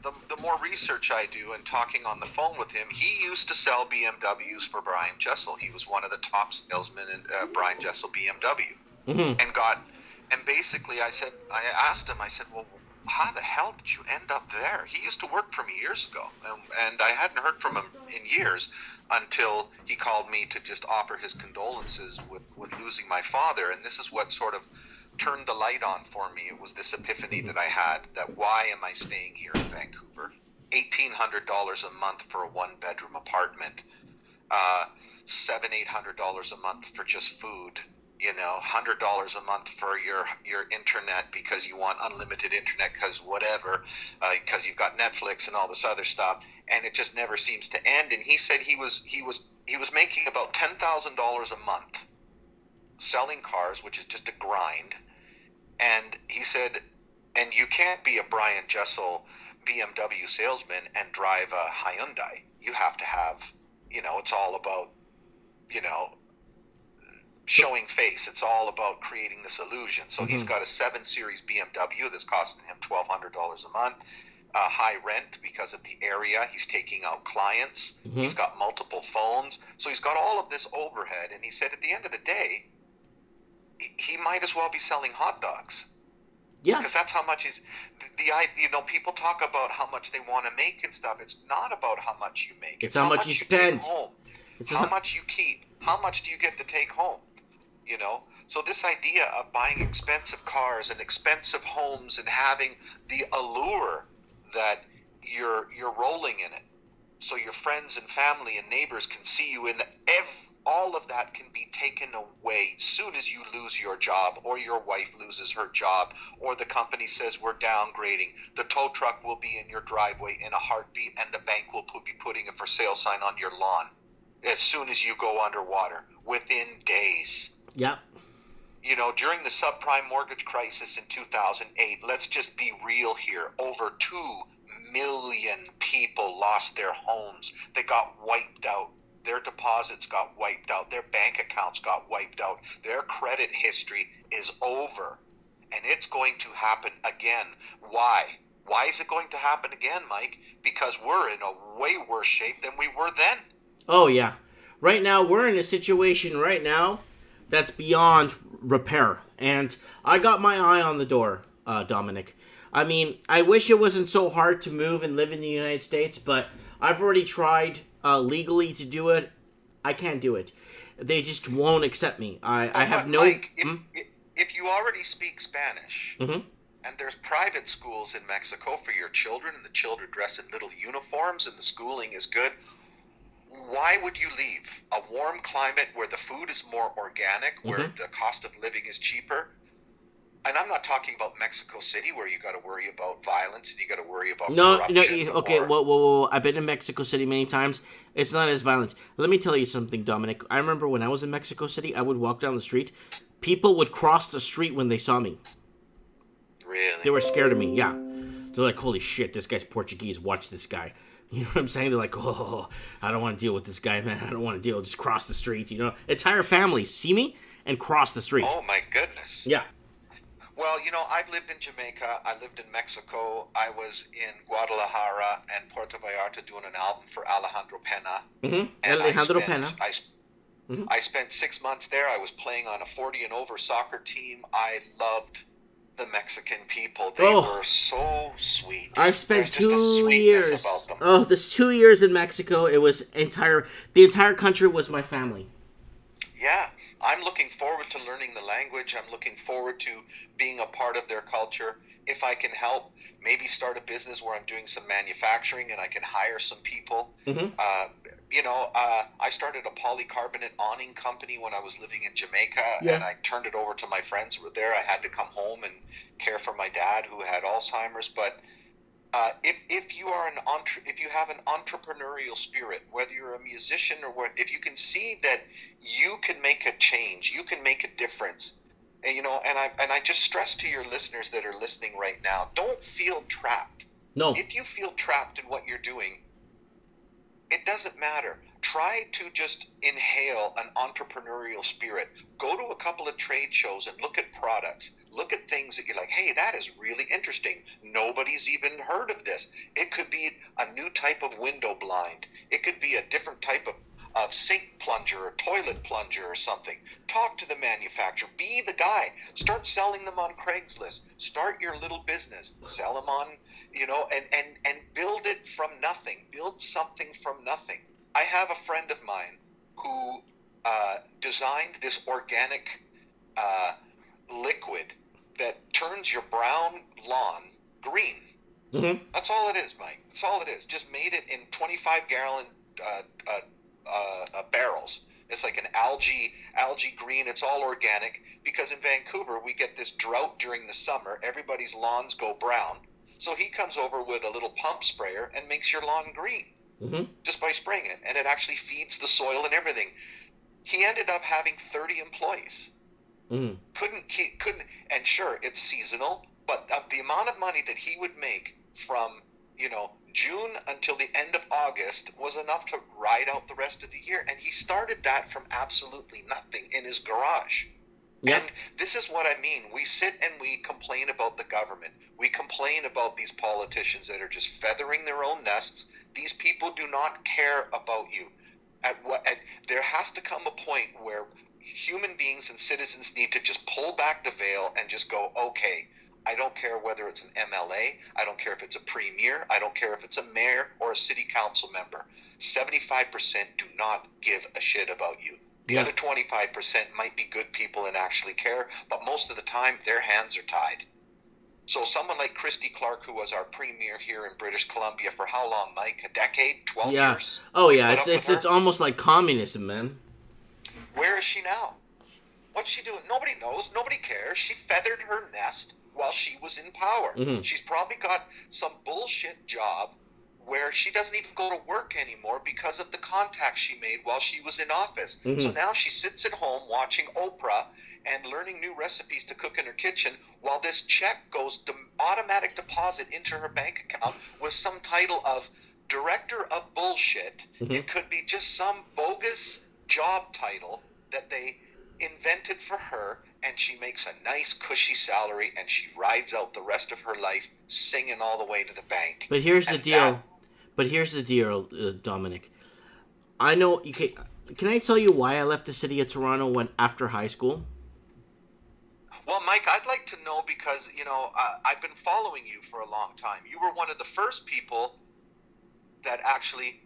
the more research I do and talking on the phone with him, he used to sell BMWs for Brian Jessel. He was one of the top salesmen in Brian Jessel BMW, and basically I asked him, well, how the hell did you end up there? He used to work for me years ago, and I hadn't heard from him in years until he called me to just offer his condolences with losing my father. And this is what sort of turned the light on for me. It was this epiphany that I had, that why am I staying here in Vancouver? $1,800 a month for a 1-bedroom apartment, $700-800 a month for just food, $100 a month for your internet because you want unlimited internet because you've got Netflix and all this other stuff, and it just never seems to end. And he said he was making about $10,000 a month selling cars, which is just a grind. And he said, and you can't be a Brian Jessel BMW salesman and drive a Hyundai. You have to have, it's all about, showing face. It's all about creating this illusion. So he's got a 7 Series BMW that's costing him $1,200 a month. High rent because of the area. He's taking out clients. He's got multiple phones. So he's got all of this overhead. And he said at the end of the day, he might as well be selling hot dogs. Yeah. Because that's how much he's... people talk about how much they want to make and stuff. It's not about how much you make. It's how much you spend. It's how much you keep. How much do you get to take home? So this idea of buying expensive cars and expensive homes and having the allure that you're rolling in it, so your friends and family and neighbors can see you in all of that can be taken away soon as you lose your job, or your wife loses her job, or the company says we're downgrading. The tow truck will be in your driveway in a heartbeat, and the bank will be putting a for sale sign on your lawn as soon as you go underwater, within days. Yep. During the subprime mortgage crisis in 2008, let's just be real here. Over 2 million people lost their homes. They got wiped out. Their deposits got wiped out. Their bank accounts got wiped out. Their credit history is over. And it's going to happen again. Why? Why is it going to happen again, Mike? Because we're in a way worse shape than we were then. Oh, yeah. Right now, we're in a situation right now that's beyond repair. And I got my eye on the door, Dominic. I mean, I wish it wasn't so hard to move and live in the United States, but I've already tried legally to do it. I can't do it. They just won't accept me. I have no... Mike, if you already speak Spanish, Mm-hmm. and there's private schools in Mexico for your children, and the children dress in little uniforms, and the schooling is good, why would you leave a warm climate where the food is more organic, where Mm-hmm. the cost of living is cheaper? And I'm not talking about Mexico City, where you got to worry about violence and you got to worry about corruption. Okay, whoa. I've been in Mexico City many times. It's not as violent. Let me tell you something, Dominic. I remember when I was in Mexico City, I would walk down the street. People would cross the street when they saw me. Really? They were scared of me, yeah. They're like, holy shit, this guy's Portuguese. Watch this guy. You know what I'm saying? They're like, oh, I don't want to deal with this guy, man. I don't want to deal. Just cross the street, Entire families see me and cross the street. Oh, my goodness. Yeah. Well, I've lived in Jamaica. I lived in Mexico. I was in Guadalajara and Puerto Vallarta doing an album for Alejandro Pena. Mm-hmm. And Alejandro Pena. I spent 6 months there. I was playing on a 40 and over soccer team. I loved the Mexican people. They were so sweet. I spent There's just a 2 years. about them. Oh, this 2 years in Mexico. It was the entire country was my family. Yeah. I'm looking forward to learning the language. I'm looking forward to being a part of their culture. If I can help, maybe start a business where I'm doing some manufacturing and I can hire some people. Mm-hmm. I started a polycarbonate awning company when I was living in Jamaica, and I turned it over to my friends who were there. I had to come home and care for my dad who had Alzheimer's. But if you have an entrepreneurial spirit, whether you're a musician or if you can see that you can make a change, you can make a difference. And I just stress to your listeners that are listening right now, don't feel trapped. No. If you feel trapped in what you're doing, it doesn't matter. Try to just inhale an entrepreneurial spirit. Go to a couple of trade shows and look at products. Look at things that you're like, hey, that is really interesting. Nobody's even heard of this. It could be a new type of window blind. It could be a different type of sink plunger or toilet plunger or something. Talk to the manufacturer. Be the guy. Start selling them on Craigslist. Start your little business. Sell them on, and build it from nothing. Build something from nothing. I have a friend of mine who designed this organic liquid that turns your brown lawn green. Mm-hmm. That's all it is, Mike. That's all it is. Just made it in 25-gallon barrels. It's like an algae green. It's all organic because in Vancouver we get this drought during the summer. Everybody's lawns go brown. So he comes over with a little pump sprayer and makes your lawn green. Mm-hmm. Just by spraying it, and it actually feeds the soil and everything. He ended up having 30 employees. Mm-hmm. Couldn't, and sure, it's seasonal, but the amount of money that he would make from June until the end of August was enough to ride out the rest of the year. And he started that from absolutely nothing in his garage. Yep. And this is what I mean. We sit and we complain about the government. We complain about these politicians that are just feathering their own nests. These people do not care about you. There has to come a point where human beings and citizens need to just pull back the veil and just go, okay, I don't care whether it's an MLA. I don't care if it's a premier. I don't care if it's a mayor or a city council member. 75% do not give a shit about you. The other 25% might be good people and actually care, but most of the time their hands are tied. So someone like Christy Clark, who was our premier here in British Columbia for how long, Mike? A decade? 12 years? Oh, yeah. It's almost like communism, man. Where is she now? What's she doing? Nobody knows. Nobody cares. She feathered her nest while she was in power. Mm-hmm. She's probably got some bullshit job where she doesn't even go to work anymore because of the contacts she made while she was in office. Mm-hmm. So now she sits at home watching Oprah and learning new recipes to cook in her kitchen while this check goes automatic deposit into her bank account with some title of Director of Bullshit. Mm-hmm. It could be just some bogus job title that they invented for her, and she makes a nice cushy salary and she rides out the rest of her life singing all the way to the bank. But here's the deal, Dominic. I know you can I tell you why I left the city of Toronto after high school? Well, Mike, I'd like to know because, I've been following you for a long time. You were one of the first people that actually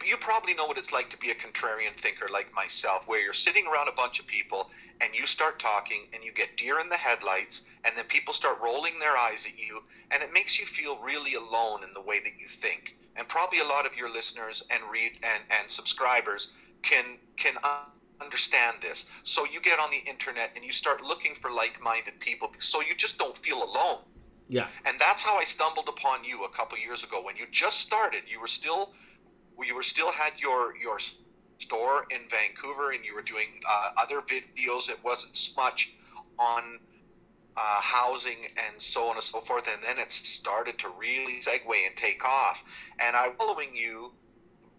you probably know what it's like to be a contrarian thinker like myself, where you're sitting around a bunch of people and you start talking and you get deer in the headlights, and then people start rolling their eyes at you, and it makes you feel really alone in the way that you think. And probably a lot of your listeners and subscribers can understand this. So you get on the internet and you start looking for like-minded people so you just don't feel alone. Yeah. And that's how I stumbled upon you a couple years ago when you just started. You were still had your store in Vancouver, and you were doing other videos. It wasn't so much on housing and so on and so forth, and then it started to really segue and take off. And I'm following you,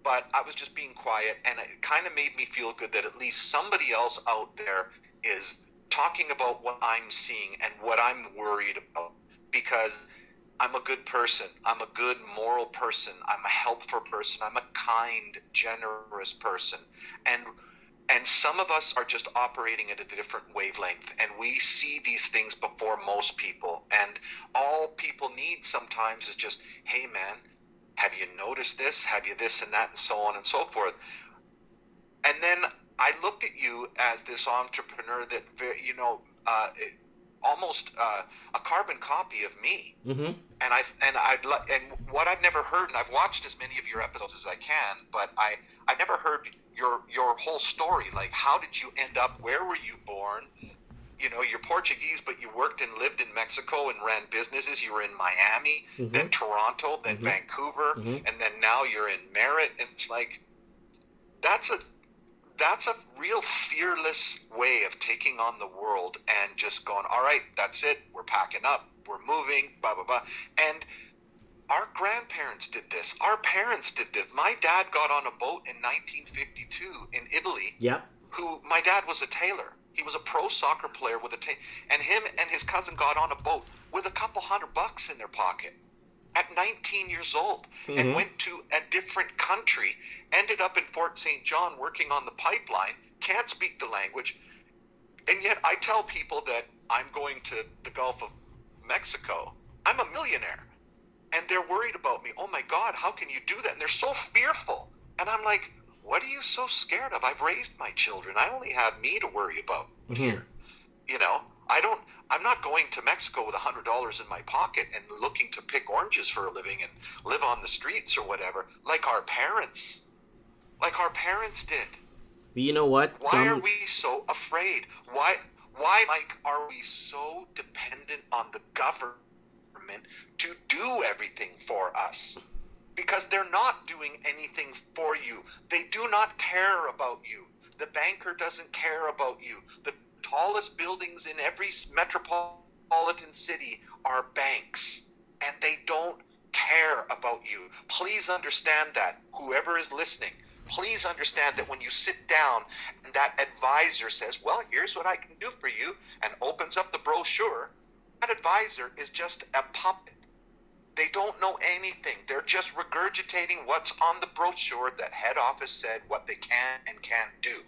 but I was just being quiet, and it kind of made me feel good that at least somebody else out there is talking about what I'm seeing and what I'm worried about, because I'm a good person. I'm a good moral person. I'm a helpful person. I'm a kind, generous person. And some of us are just operating at a different wavelength, and we see these things before most people. And all people need sometimes is just, hey, man, have you noticed this? Have you this and that and so on and so forth? And then I looked at you as this entrepreneur that, almost a carbon copy of me. Mm-hmm. And what I've never heard, and I've watched as many of your episodes as I can, but I've never heard your whole story. Like, how did you end up? Where were you born? You're Portuguese, but you worked and lived in Mexico and ran businesses. You were in Miami, mm-hmm. then Toronto, then mm-hmm. Vancouver, mm-hmm. and then now you're in Merritt. And it's like, that's a real fearless way of taking on the world and just going, all right, that's it. We're packing up. We're moving, blah, blah, blah. And our grandparents did this. Our parents did this. My dad got on a boat in 1952 in Italy. Yep. My dad was a tailor. He was a pro soccer player with and him and his cousin got on a boat with a couple $100 in their pocket at 19 years old, mm-hmm. and went to a different country, ended up in Fort St. John working on the pipeline, can't speak the language, and yet I tell people that I'm going to the Gulf of Mexico. I'm a millionaire, and they're worried about me. Oh my God, how can you do that? And they're so fearful. And I'm like, what are you so scared of? I've raised my children. I only have me to worry about mm-hmm. here. I'm not going to Mexico with $100 in my pocket and looking to pick oranges for a living and live on the streets or whatever, like our parents did. But you know what? Why are we so afraid? Why, Mike, are we so dependent on the government to do everything for us? Because they're not doing anything for you. They do not care about you. The banker doesn't care about you. The tallest buildings in every metropolitan city are banks, and they don't care about you. Please understand that. Whoever is listening, please understand that when you sit down and that advisor says, well, here's what I can do for you, and opens up the brochure, that advisor is just a puppet. They don't know anything. They're just regurgitating what's on the brochure that head office said what they can and can't do.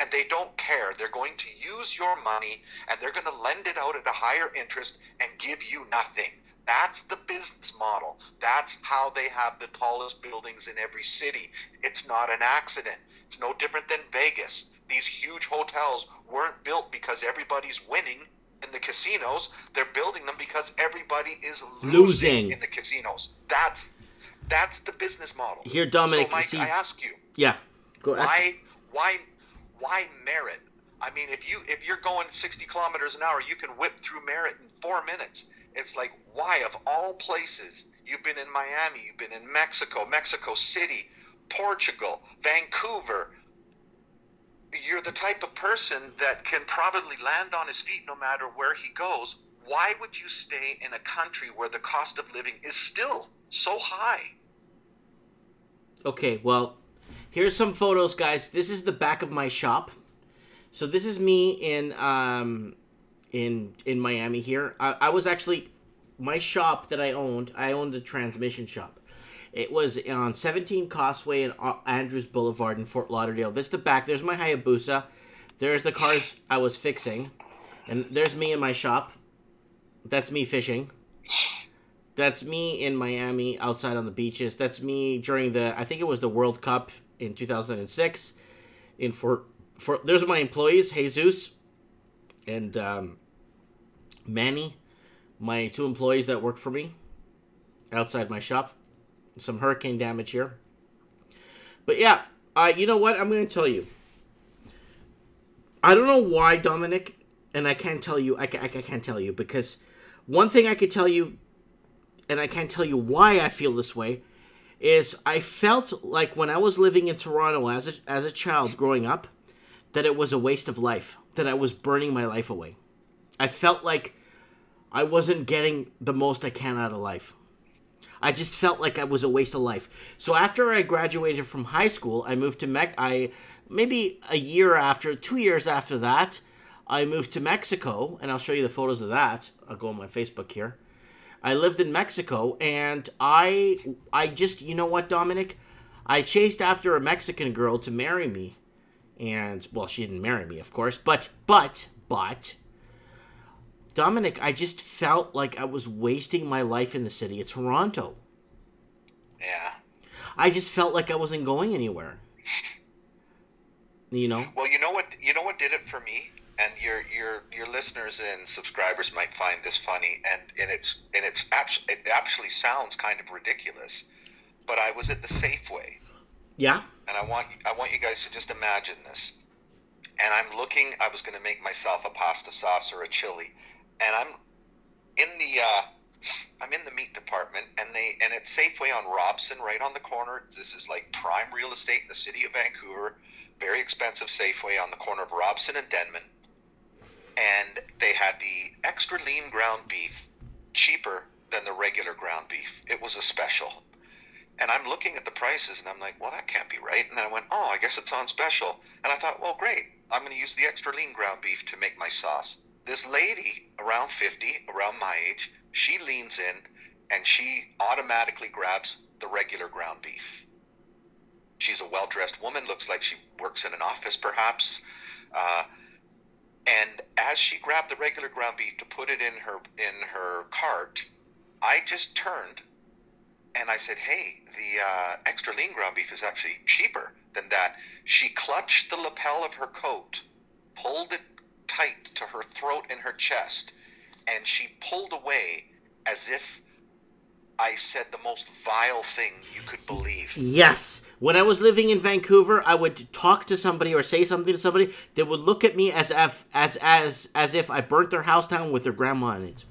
And they don't care. They're going to use your money, and they're going to lend it out at a higher interest and give you nothing. That's the business model. That's how they have the tallest buildings in every city. It's not an accident. It's no different than Vegas. These huge hotels weren't built because everybody's winning in the casinos. They're building them because everybody is losing in the casinos. That's the business model. Here, Dominic, so Mike, see, I ask you, yeah, go ask. Why Merritt? I mean, if you're going 60 kilometers an hour, you can whip through Merritt in 4 minutes. It's like, why, of all places? You've been in Miami, you've been in Mexico, Mexico City, Portugal, Vancouver. You're the type of person that can probably land on his feet no matter where he goes. Why would you stay in a country where the cost of living is still so high? Okay, well, here's some photos, guys. This is the back of my shop. So this is me in Miami here. I was actually, my shop that I owned a transmission shop. It was on 17 Causeway and Andrews Boulevard in Fort Lauderdale. This is the back. There's my Hayabusa. There's the cars I was fixing. And there's me in my shop. That's me fishing. That's me in Miami outside on the beaches. That's me during I think it was the World Cup in 2006 in there's my employees, Jesus and Manny, my 2 employees that work for me outside my shop. Some hurricane damage here. But yeah, you know what? I'm going to tell you. I don't know why, Dominic, and I can't tell you. I can't tell you because one thing I could tell you, and I can't tell you why I feel this way, is I felt like when I was living in Toronto as a child growing up, that it was a waste of life, that I was burning my life away. I felt like I wasn't getting the most I can out of life. I just felt like I was a waste of life. So after I graduated from high school, I moved to maybe 2 years after that, I moved to Mexico, and I'll show you the photos of that. I'll go on my Facebook here. I lived in Mexico, and I just, you know what, Dominic? I chased after a Mexican girl to marry me. And, well, she didn't marry me, of course, but, Dominic, I just felt like I was wasting my life in the city of Toronto. Yeah. I just felt like I wasn't going anywhere. You know? Well, you know what did it for me, and your listeners and subscribers might find this funny, and it actually sounds kind of ridiculous, but I was at the Safeway. Yeah. And I want you guys to just imagine this. And I was going to make myself a pasta sauce or a chili. And I'm in the meat department, and it's Safeway on Robson, right on the corner. This is like prime real estate in the city of Vancouver. Very expensive Safeway on the corner of Robson and Denman. And they had the extra lean ground beef, cheaper than the regular ground beef. It was a special. And I'm looking at the prices, and I'm like, well, that can't be right. And then I went, oh, I guess it's on special. And I thought, well, great. I'm going to use the extra lean ground beef to make my sauce. This lady, around 50, around my age, she leans in, and she automatically grabs the regular ground beef. She's a well-dressed woman, looks like she works in an office, perhaps. And as she grabbed the regular ground beef to put it in her cart, I just turned and I said, hey, the extra lean ground beef is actually cheaper than that. She clutched the lapel of her coat, pulled it tight to her throat and her chest, and she pulled away as if I said the most vile thing you could believe. Yes. When I was living in Vancouver, I would talk to somebody or say something to somebody. They would look at me as if I burnt their house down with their grandma in it.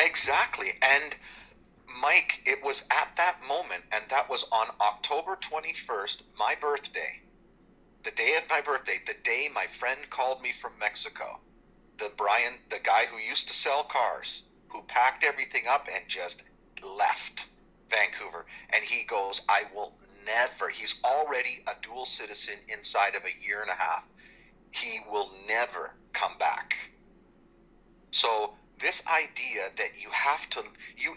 Exactly. And Mike, it was at that moment, and that was on October 21st, my birthday, the day of my birthday, the day my friend called me from Mexico, the guy who used to sell cars, who packed everything up and just left Vancouver. And he goes, I will never, he's already a dual citizen inside of a year and a half. He will never come back. So this idea that you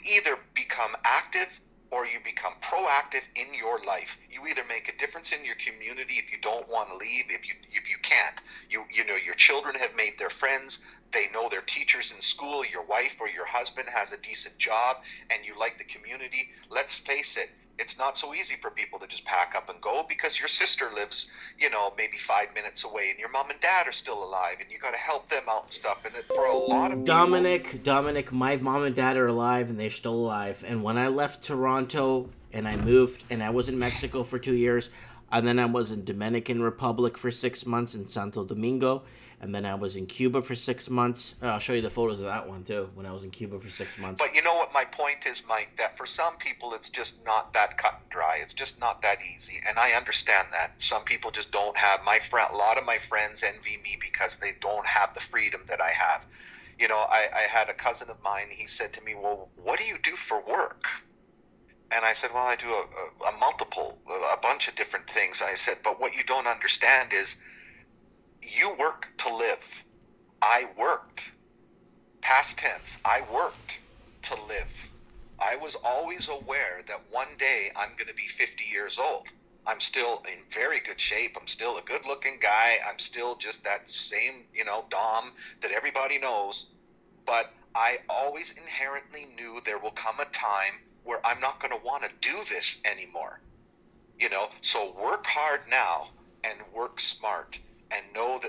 either become active or you become proactive in your life. You either make a difference in your community if you don't want to leave, if you can't. You know, your children have made their friends, they know their teachers in school, your wife or your husband has a decent job, and you like the community. Let's face it, It's not so easy for people to just pack up and go because your sister lives, maybe 5 minutes away, and your mom and dad are still alive, and you got to help them out and stuff. And for a lot of people, Dominic, my mom and dad are alive, and they're still alive. And when I left Toronto and I moved, and I was in Mexico for 2 years, and then I was in Dominican Republic for 6 months in Santo Domingo, and then I was in Cuba for 6 months. I'll show you the photos of that one too, when I was in Cuba for 6 months. But you know what my point is, Mike, that for some people it's just not that cut and dry. It's just not that easy. And I understand that. Some people just don't have, a lot of my friends envy me because they don't have the freedom that I have. I had a cousin of mine, he said to me, well, what do you do for work? And I said, well, I do a bunch of different things. I said, but what you don't understand is you work to live. I worked. Past tense, I worked to live. I was always aware that one day I'm going to be 50 years old. I'm still in very good shape. I'm still a good-looking guy. I'm still just that same, Dom that everybody knows. But I always inherently knew there will come a time where I'm not going to want to do this anymore. So work hard now and work smart, and know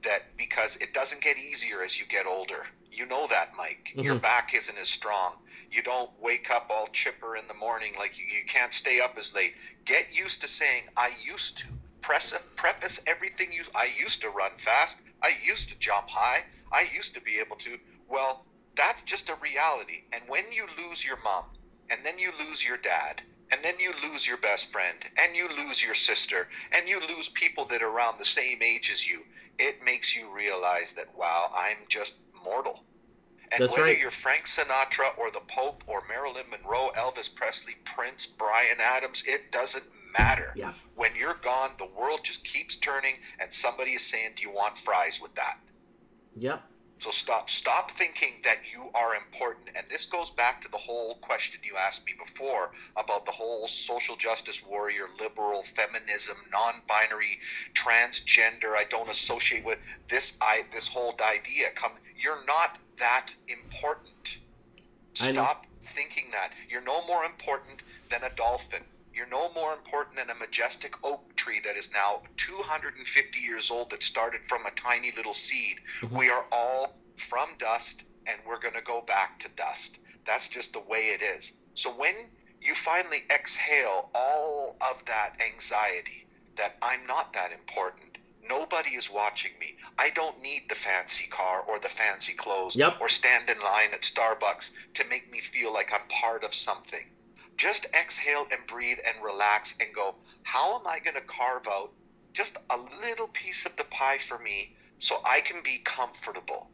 that because it doesn't get easier as you get older. You know that, Mike. Mm-hmm. Your back isn't as strong. You don't wake up all chipper in the morning like you can't stay up as late. Get used to saying, I used to. Preface everything I used to run fast. I used to jump high. I used to be able to. Well, that's just a reality. And when you lose your mom, and then you lose your dad, and then you lose your best friend, and you lose your sister, and you lose people that are around the same age as you, it makes you realize that, wow, I'm just mortal. And that's whether right. You're Frank Sinatra or the Pope or Marilyn Monroe, Elvis Presley, Prince, Bryan Adams, it doesn't matter. Yeah. When you're gone, the world just keeps turning, and somebody is saying, do you want fries with that? Yeah. So stop thinking that you are important. And this goes back to the whole question you asked me before about the whole social justice warrior, liberal, feminism, non-binary, transgender. I don't associate with this whole idea. You're not that important. Stop thinking that. You're no more important than a dolphin. You're no more important than a majestic oak tree that is now 250 years old that started from a tiny little seed. Mm-hmm. We are all from dust, and we're going to go back to dust. That's just the way it is. So when you finally exhale all of that anxiety that I'm not that important, nobody is watching me, I don't need the fancy car or the fancy clothes or stand in line at Starbucks to make me feel like I'm part of something. Just exhale and breathe and relax and go, how am I going to carve out just a little piece of the pie for me so I can be comfortable?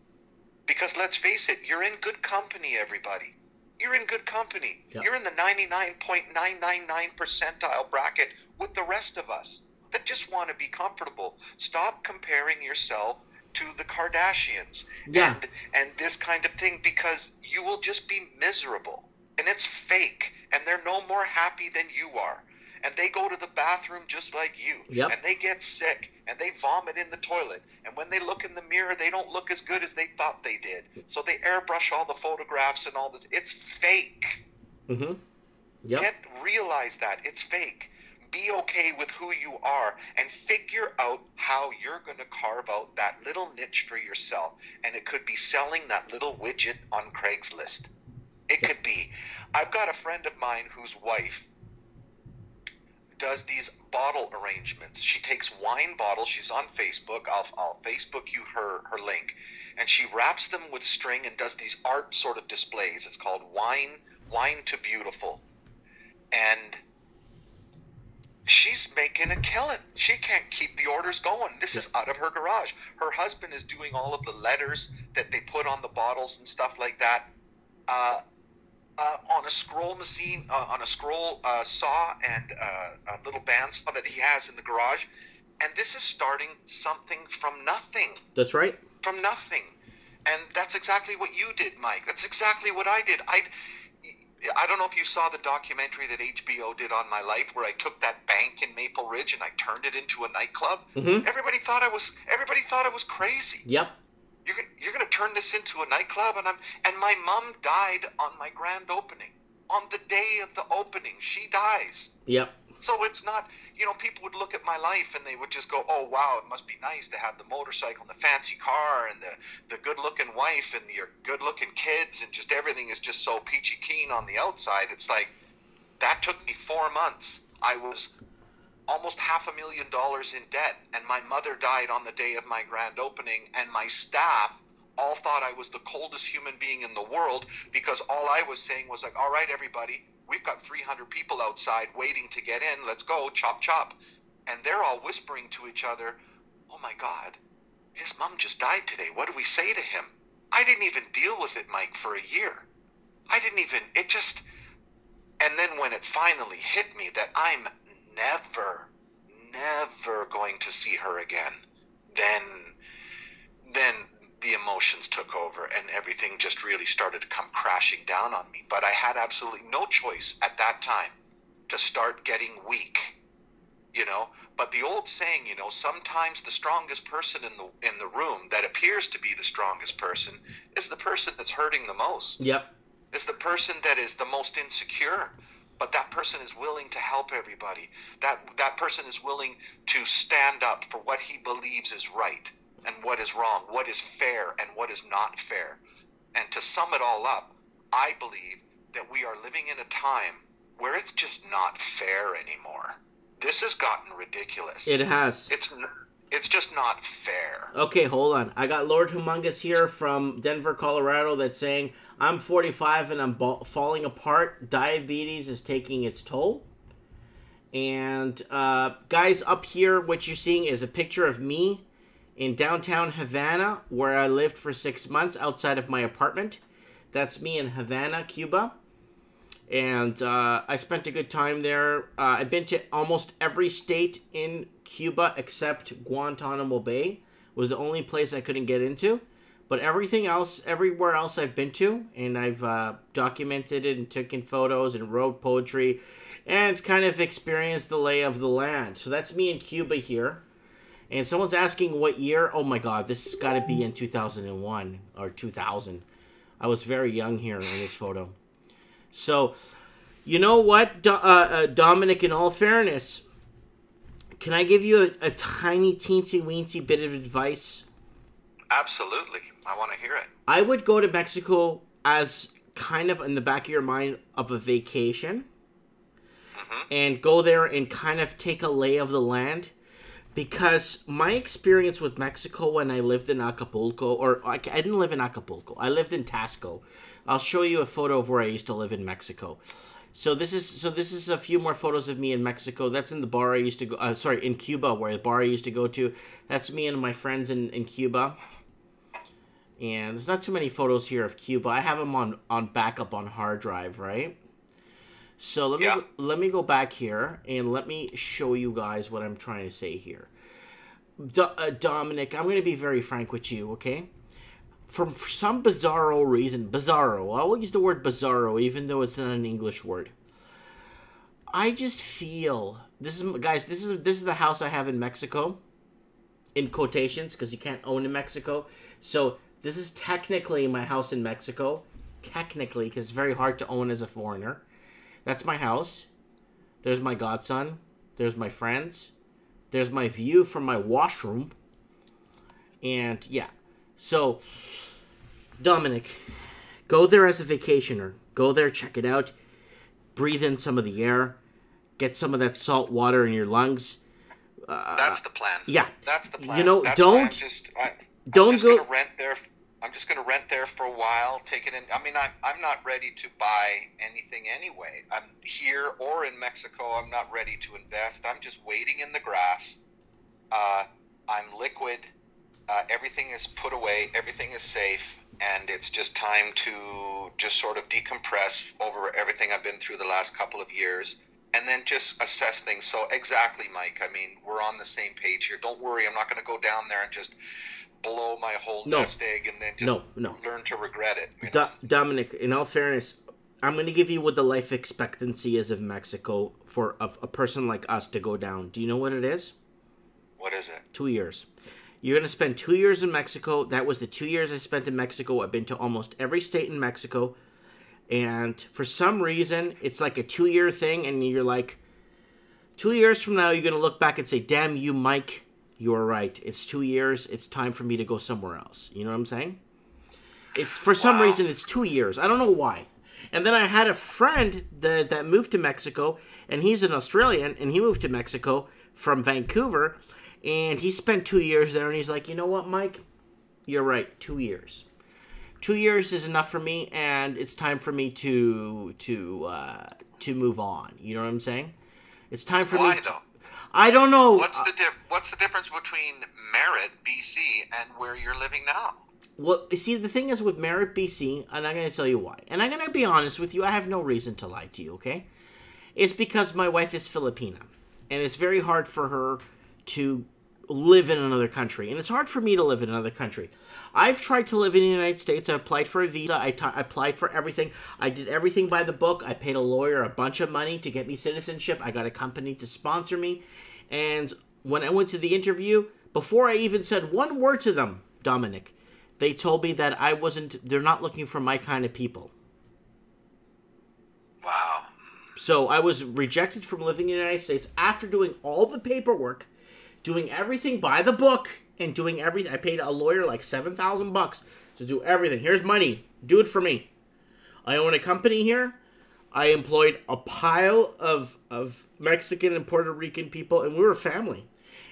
Because let's face it, you're in good company, everybody. You're in good company. Yep. You're in the 99.999 percentile bracket with the rest of us that just want to be comfortable. Stop comparing yourself to the Kardashians and this kind of thing, because you will just be miserable. And it's fake, and they're no more happy than you are. And they go to the bathroom just like you, and they get sick, and they vomit in the toilet. And when they look in the mirror, they don't look as good as they thought they did. So they airbrush all the photographs and all this. It's fake. Mm-hmm. Yep. Realize that. It's fake. Be okay with who you are and figure out how you're going to carve out that little niche for yourself. And it could be selling that little widget on Craigslist. It could be. I've got a friend of mine whose wife does these bottle arrangements. She takes wine bottles. She's on Facebook. I'll Facebook you her link. And she wraps them with string and does these art sort of displays. It's called Wine to Beautiful. And she's making a killing. She can't keep the orders going. This is out of her garage. Her husband is doing all of the letters that they put on the bottles and stuff like that. On a scroll machine, on a scroll saw and a little bandsaw that he has in the garage. And this is starting something from nothing. That's right. From nothing. And that's exactly what you did, Mike. That's exactly what I did. I don't know if you saw the documentary that HBO did on my life, where I took that bank in Maple Ridge and I turned it into a nightclub. Mm-hmm. Everybody thought I was crazy. Yep. You're going to turn this into a nightclub, and my mom died on my grand opening. on the day of the opening, she dies. Yep. So it's not, people would look at my life and they would just go, oh, wow, it must be nice to have the motorcycle and the fancy car and the good-looking wife and your good-looking kids, and just everything is just so peachy keen on the outside. It's like, that took me 4 months. I was almost $500,000 in debt, and my mother died on the day of my grand opening, and my staff all thought I was the coldest human being in the world, because all I was saying was like, all right, everybody, we've got 300 people outside waiting to get in. Let's go, chop, chop. And they're all whispering to each other, oh my God, his mom just died today. What do we say to him? I didn't even deal with it, Mike, for a year. And then when it finally hit me that I'm never going to see her again, then the emotions took over and everything just really started to come crashing down on me. But I had absolutely no choice at that time to start getting weak, But the old saying, sometimes the strongest person in the room that appears to be the strongest person is the person that's hurting the most. Yep. Is the person that is the most insecure. But that person is willing to help everybody. That person is willing to stand up for what he believes is right and what is wrong, what is fair and what is not fair. And to sum it all up, I believe that we are living in a time where it's just not fair anymore. This has gotten ridiculous. It has. It's just not fair. Okay, hold on. I got Lord Humongous here from Denver, Colorado that's saying, I'm 45 and I'm falling apart. Diabetes is taking its toll. And guys, up here, what you're seeing is a picture of me in downtown Havana, where I lived for 6 months outside of my apartment. That's me in Havana, Cuba. And I spent a good time there. I've been to almost every state in Cuba except Guantanamo Bay. Was the only place I couldn't get into. But everything else, everywhere else I've been to, and I've documented it and taken photos and wrote poetry and kind of experienced the lay of the land. So that's me in Cuba here. And someone's asking what year. Oh my God, this has got to be in 2001 or 2000. I was very young here in this photo. So, you know what, Dominic, in all fairness, can I give you a tiny, teensy-weensy bit of advice? Absolutely. I want to hear it. I would go to Mexico as kind of in the back of your mind of a vacation. Mm-hmm. And go there and kind of take a lay of the land. Because my experience with Mexico when I lived in Acapulco, or I didn't live in Acapulco, I lived in Tasco. I'll show you a photo of where I used to live in Mexico. So this is a few more photos of me in Mexico. That's in the bar I used to go. In Cuba, where the bar I used to go to. That's me and my friends in Cuba. And there's not too many photos here of Cuba. I have them on backup on hard drive, right? So let me go back here and let me show you guys what I'm trying to say here. Dominic, I'm going to be very frank with you, okay? For some bizarro reason, bizarro, I will use the word bizarro even though it's not an English word. I just feel, this is the house I have in Mexico, in quotations, because you can't own in Mexico. So this is technically my house in Mexico, technically, because it's very hard to own as a foreigner. That's my house. There's my godson. There's my friends. There's my view from my washroom. And yeah. So, Dominic, go there as a vacationer. Go there, check it out. Breathe in some of the air. Get some of that salt water in your lungs. That's the plan. Yeah. That's the plan. You know, I'm just going to rent there. I'm just going to rent there for a while, take it in. I mean, I'm not ready to buy anything anyway. I'm here or in Mexico. I'm not ready to invest. I'm just waiting in the grass. I'm liquid. Everything is put away. Everything is safe. And it's just time to just sort of decompress over everything I've been through the last couple of years. And then just assess things. So exactly, Mike. I mean, we're on the same page here. Don't worry. I'm not going to go down there and just blow my whole nest egg and then just learn to regret it. Dominic, in all fairness, I'm going to give you what the life expectancy is of Mexico for a person like us to go down. Do you know what it is? What is it? 2 years. You're going to spend 2 years in Mexico. That was the 2 years I spent in Mexico. I've been to almost every state in Mexico. And for some reason, it's like a 2-year thing, and you're like, 2 years from now, you're going to look back and say, damn you, Mike, you were right. It's 2 years. It's time for me to go somewhere else. You know what I'm saying? It's for some reason, it's 2 years. I don't know why. And then I had a friend that moved to Mexico, and he's an Australian, and he moved to Mexico from Vancouver, and he spent 2 years there, and he's like, you know what, Mike? You're right, 2 years. 2 years is enough for me, and it's time for me to move on. You know what I'm saying? It's time for me. Why though? I don't know. What's the difference between Merritt, BC, and where you're living now? Well, you see, the thing is with Merritt, BC, and I'm going to tell you why. And I'm going to be honest with you. I have no reason to lie to you, okay? It's because my wife is Filipina, and it's very hard for her to live in another country, and it's hard for me to live in another country. I've tried to live in the United States. I applied for a visa. I applied for everything. I did everything by the book. I paid a lawyer a bunch of money to get me citizenship. I got a company to sponsor me. And when I went to the interview, before I even said one word to them, Dominic, they told me that they're not looking for my kind of people. Wow. So I was rejected from living in the United States after doing all the paperwork, doing everything by the book, and doing everything. I paid a lawyer like $7,000 to do everything. Here's money. Do it for me. I own a company here. I employed a pile of Mexican and Puerto Rican people, and we were a family.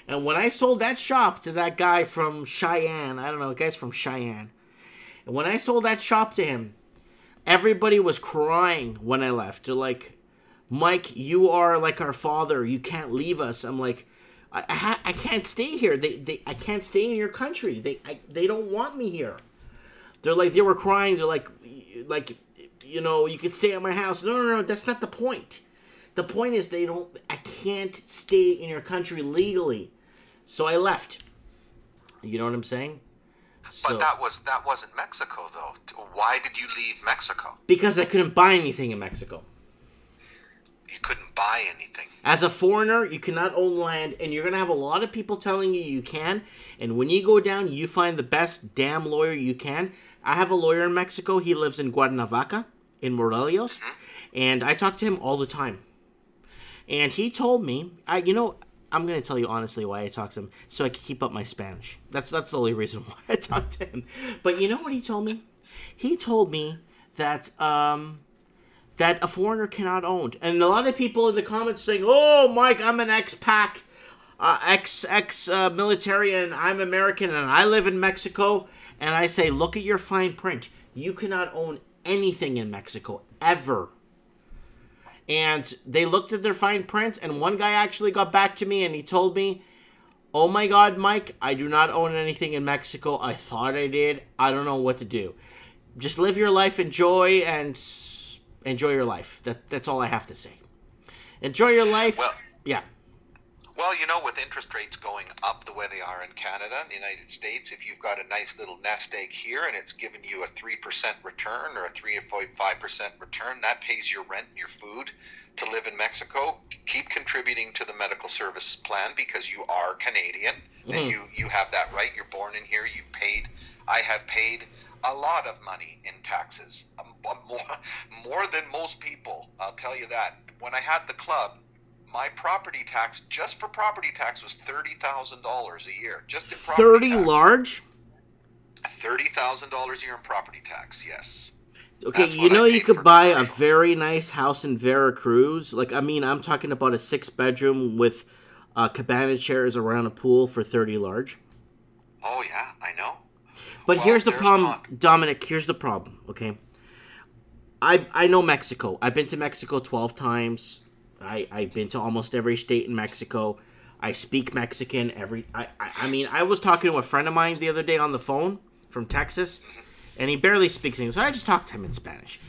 And when I sold that shop to that guy from Cheyenne, I don't know, guy's from Cheyenne. And when I sold that shop to him, everybody was crying when I left. They're like, Mike, you are like our father. You can't leave us. I'm like, I can't stay here. I can't stay in your country. They don't want me here. They were crying. They're like, you know, you can stay at my house. No. That's not the point. The point is I can't stay in your country legally. So I left. You know what I'm saying? But that wasn't Mexico, though. Why did you leave Mexico? Because I couldn't buy anything in Mexico. You couldn't buy anything. As a foreigner, you cannot own land, and you're going to have a lot of people telling you can. And when you go down, you find the best damn lawyer you can. I have a lawyer in Mexico. He lives in Cuernavaca, in Morelos, and I talk to him all the time. And he told me, I'm going to tell you honestly why I talk to him, so I can keep up my Spanish. That's the only reason why I talk to him. But you know what he told me? He told me that that a foreigner cannot own. And a lot of people in the comments saying, oh, Mike, I'm an ex-pac, ex-military, and I'm American, and I live in Mexico. And I say, look at your fine print. You cannot own anything in Mexico, ever. And they looked at their fine print, and one guy actually got back to me, and he told me, oh my God, Mike, I do not own anything in Mexico. I thought I did. I don't know what to do. Just live your life, enjoy your life. That's all I have to say. Enjoy your life. Well, yeah. Well, with interest rates going up the way they are in Canada and the United States, if you've got a nice little nest egg here and it's giving you a 3% return or a 3.5% return, that pays your rent and your food to live in Mexico. Keep contributing to the medical service plan because you are Canadian and you have that right. You're born in here. I have paid a lot of money in taxes, more than most people. I'll tell you that. When I had the club, my property tax, just for property tax, was $30,000 a year. Just in property 30 tax. large? $30,000 a year in property tax, yes. Okay, you could buy a very nice house in Veracruz. I'm talking about a 6-bedroom with cabana chairs around a pool for 30 large. Oh, yeah, I know. But here's the problem, Dominic. Here's the problem, okay? I know Mexico. I've been to Mexico 12 times. I've been to almost every state in Mexico. I speak Mexican. I was talking to a friend of mine the other day on the phone from Texas, and he barely speaks English. So I just talked to him in Spanish.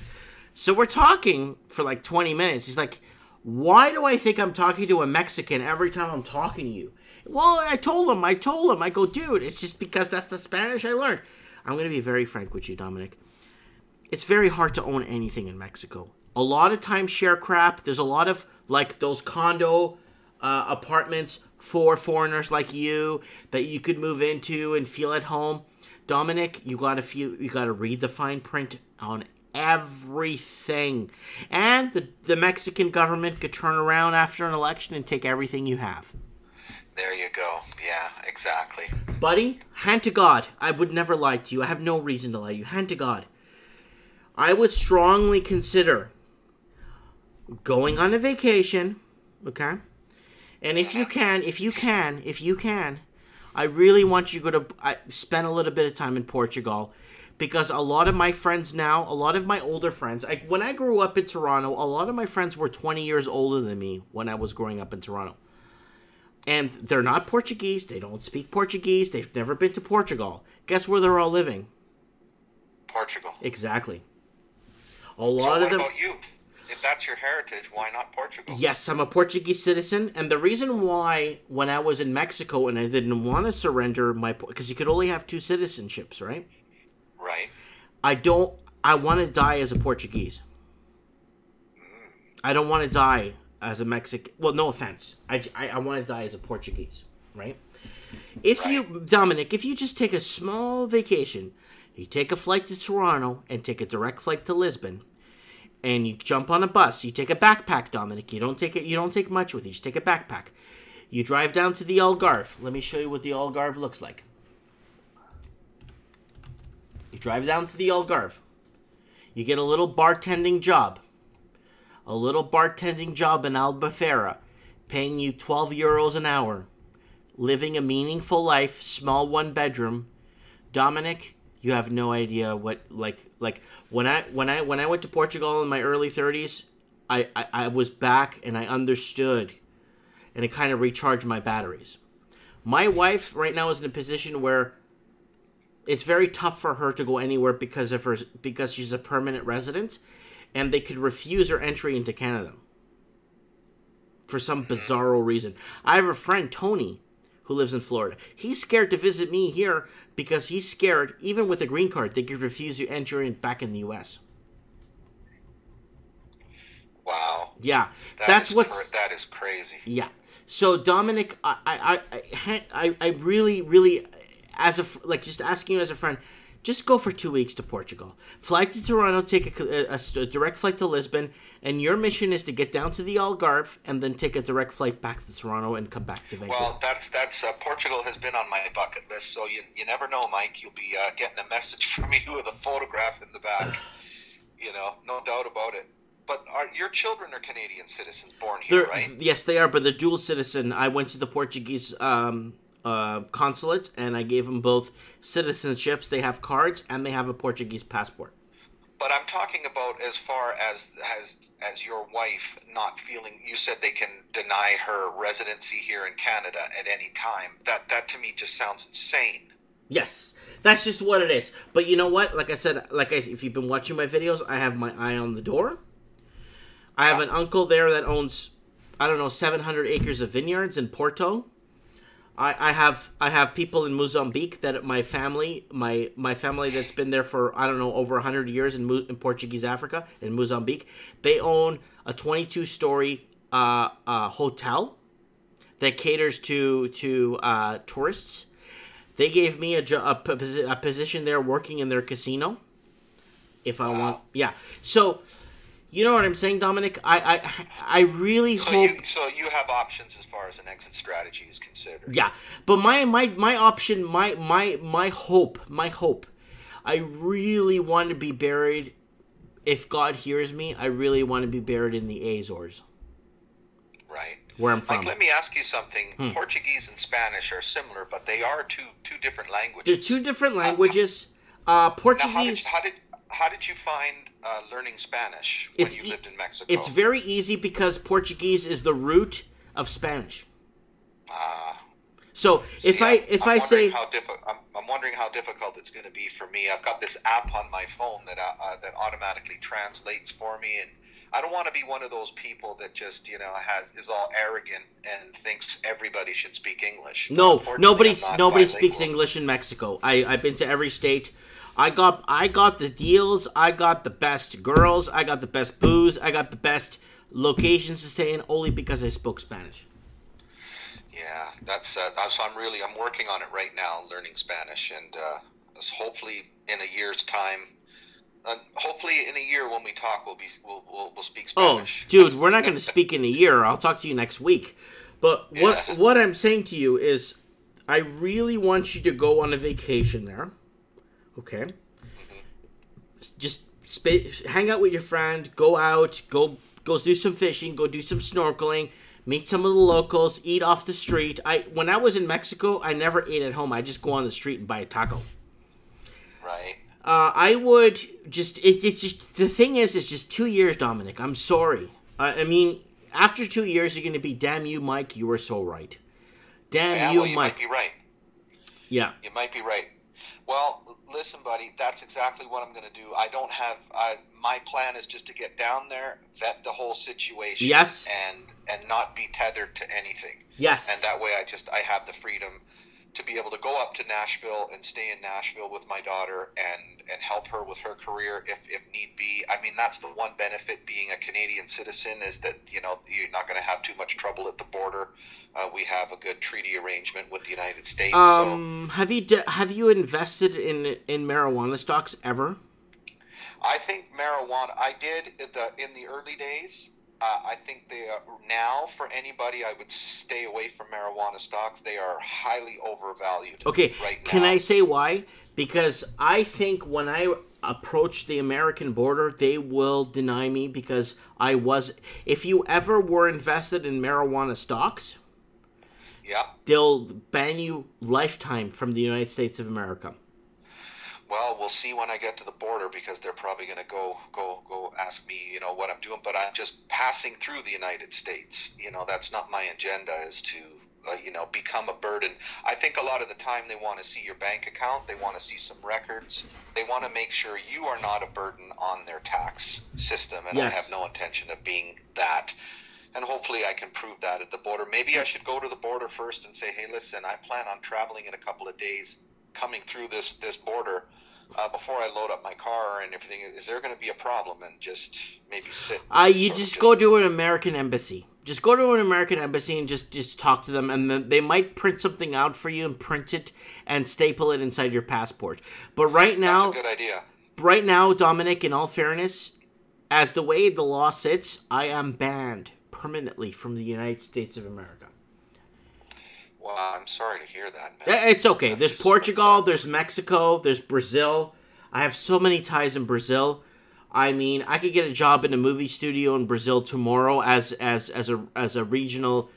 So we're talking for like 20 minutes. He's like, why do I think I'm talking to a Mexican every time I'm talking to you? Well, I told him. I go, dude, it's just because that's the Spanish I learned. I'm going to be very frank with you, Dominic. It's very hard to own anything in Mexico. A lot of timeshare crap. There's a lot of those condo apartments for foreigners like you that you could move into and feel at home. Dominic, you gotta read the fine print on everything. And the Mexican government could turn around after an election and take everything you have. There you go. Yeah, exactly. Buddy, hand to God, I would never lie to you. I have no reason to lie to you. Hand to God. I would strongly consider going on a vacation, okay? And if you can, I really want you to go to spend a little bit of time in Portugal, because a lot of my friends now, a lot of my older friends, when I grew up in Toronto, a lot of my friends were 20 years older than me when I was growing up in Toronto. And they're not Portuguese, they don't speak Portuguese, they've never been to Portugal. Guess where they're all living? Portugal. Exactly. A lot of them. What about you? If that's your heritage, why not Portugal? Yes, I'm a Portuguese citizen, and the reason why, when I was in Mexico and I didn't want to surrender because you could only have 2 citizenships, right? Right. I want to die as a Portuguese. I don't want to die as a Mexican. Well, no offense. I want to die as a Portuguese, right? Dominic, if you just take a small vacation, you take a flight to Toronto and take a direct flight to Lisbon, and you jump on a bus. You take a backpack, Dominic. You don't take much with you. Just take a backpack. You drive down to the Algarve. Let me show you what the Algarve looks like. You drive down to the Algarve. You get a little bartending job. A little bartending job in Albufeira, paying you 12 euros an hour. Living a meaningful life, small 1-bedroom. Dominic, you have no idea what when I went to Portugal in my early 30s, I was back and I understood, and it kind of recharged my batteries. My wife right now is in a position where it's very tough for her to go anywhere because she's a permanent resident, and they could refuse her entry into Canada for some bizarro reason. I have a friend, Tony, who lives in Florida. He's scared to visit me here because he's scared, even with a green card, they could refuse you entry back in the U.S. Wow. Yeah, that is crazy. Yeah. So Dominic, I really, just asking you as a friend, just go for 2 weeks to Portugal. Fly to Toronto, take a direct flight to Lisbon, and your mission is to get down to the Algarve and then take a direct flight back to Toronto and come back to Vancouver. Well, that's Portugal has been on my bucket list, so you never know, Mike. You'll be getting a message from me with a photograph in the back. No doubt about it. But your children are Canadian citizens born here, right? Yes, they are, but they're dual citizen. I went to the Portuguese consulate, and I gave them both citizenships. They have cards, and they have a Portuguese passport. But I'm talking about as far as your wife not feeling. You said they can deny her residency here in Canada at any time. That to me just sounds insane. Yes, that's just what it is. But you know what? Like I said, if you've been watching my videos, I have my eye on the door. I have an uncle there that owns, 700 acres of vineyards in Porto. I have people in Mozambique that my family that's been there for over 100 years in Portuguese Africa, in Mozambique. They own a 22-story hotel that caters to tourists. They gave me a position there working in their casino. If I want, yeah. So. You know what I'm saying, Dominic? I really hope. So you have options as far as an exit strategy is considered. Yeah, but my option, my hope. I really want to be buried. If God hears me, I really want to be buried in the Azores. Right. Where I'm from. Mike, let me ask you something. Portuguese and Spanish are similar, but they are two different languages. They're 2 different languages. Portuguese. Now how did you find learning Spanish when you lived in Mexico? It's very easy because Portuguese is the root of Spanish. So I'm wondering how difficult it's going to be for me. I've got this app on my phone that automatically translates for me, and I don't want to be one of those people that just is all arrogant and thinks everybody should speak English. No, nobody speaks English in Mexico. I've been to every state. I got the deals. I got the best girls. I got the best booze. I got the best locations to stay in only because I spoke Spanish. Yeah, that's I'm working on it right now, learning Spanish, and hopefully in a year's time, hopefully in a year when we talk, we'll speak Oh, Spanish. dude, we're not going to speak in a year. I'll talk to you next week. But Yeah. what I'm saying to you is, I really want you to go on a vacation there. Okay. Just hang out with your friend. Go out. Go do some fishing. Go do some snorkeling. Meet some of the locals. Eat off the street. When I was in Mexico, I never ate at home. I just go on the street and buy a taco. Right. I would just. It's just the thing is, it's just 2 years, Dominic. I'm sorry. I mean, after 2 years, you're going to be, damn you, Mike. You were so right. Damn you, Well, you Mike. might be right. Yeah. You might be right. Well, listen, buddy, that's exactly what I'm going to do. I don't have my plan is just to get down there, vet the whole situation, Yes. and not be tethered to anything. Yes. And that way I have the freedom to be able to go up to Nashville and stay in Nashville with my daughter and help her with her career if need be. I mean, that's the one benefit being a Canadian citizen is that, you're not going to have too much trouble at the border. We have a good treaty arrangement with the United States. Have you invested in marijuana stocks ever? I think marijuana, I did in the early days. I think they are now, for anybody, I would stay away from marijuana stocks. They are highly overvalued. Okay, right now. Can I say why? Because I think when I approach the American border, they will deny me because if you ever were invested in marijuana stocks, yeah, they'll ban you lifetime from the United States of America. Well, we'll see when I get to the border because they're probably going to go ask me, what I'm doing. But I'm just passing through the United States. That's not my agenda is to, become a burden. I think a lot of the time they want to see your bank account. They want to see some records. They want to make sure you are not a burden on their tax system. And Yes. I have no intention of being that. And hopefully I can prove that at the border. Maybe I should go to the border first and say, hey, listen, I plan on traveling in a couple of days, coming through this border before I load up my car and everything. Is there going to be a problem? And just maybe sit. You just go to an American embassy. Just go to an American embassy and just talk to them, and then they might print something out for you and print it and staple it inside your passport. But right now, that's a good idea. Right now, Dominic, in all fairness, as the way the law sits, I am banned permanently from the United States of America. Well, I'm sorry to hear that, man. It's okay. There's Portugal, there's Mexico, there's Brazil. I have so many ties in Brazil. I mean, I could get a job in a movie studio in Brazil tomorrow as a regional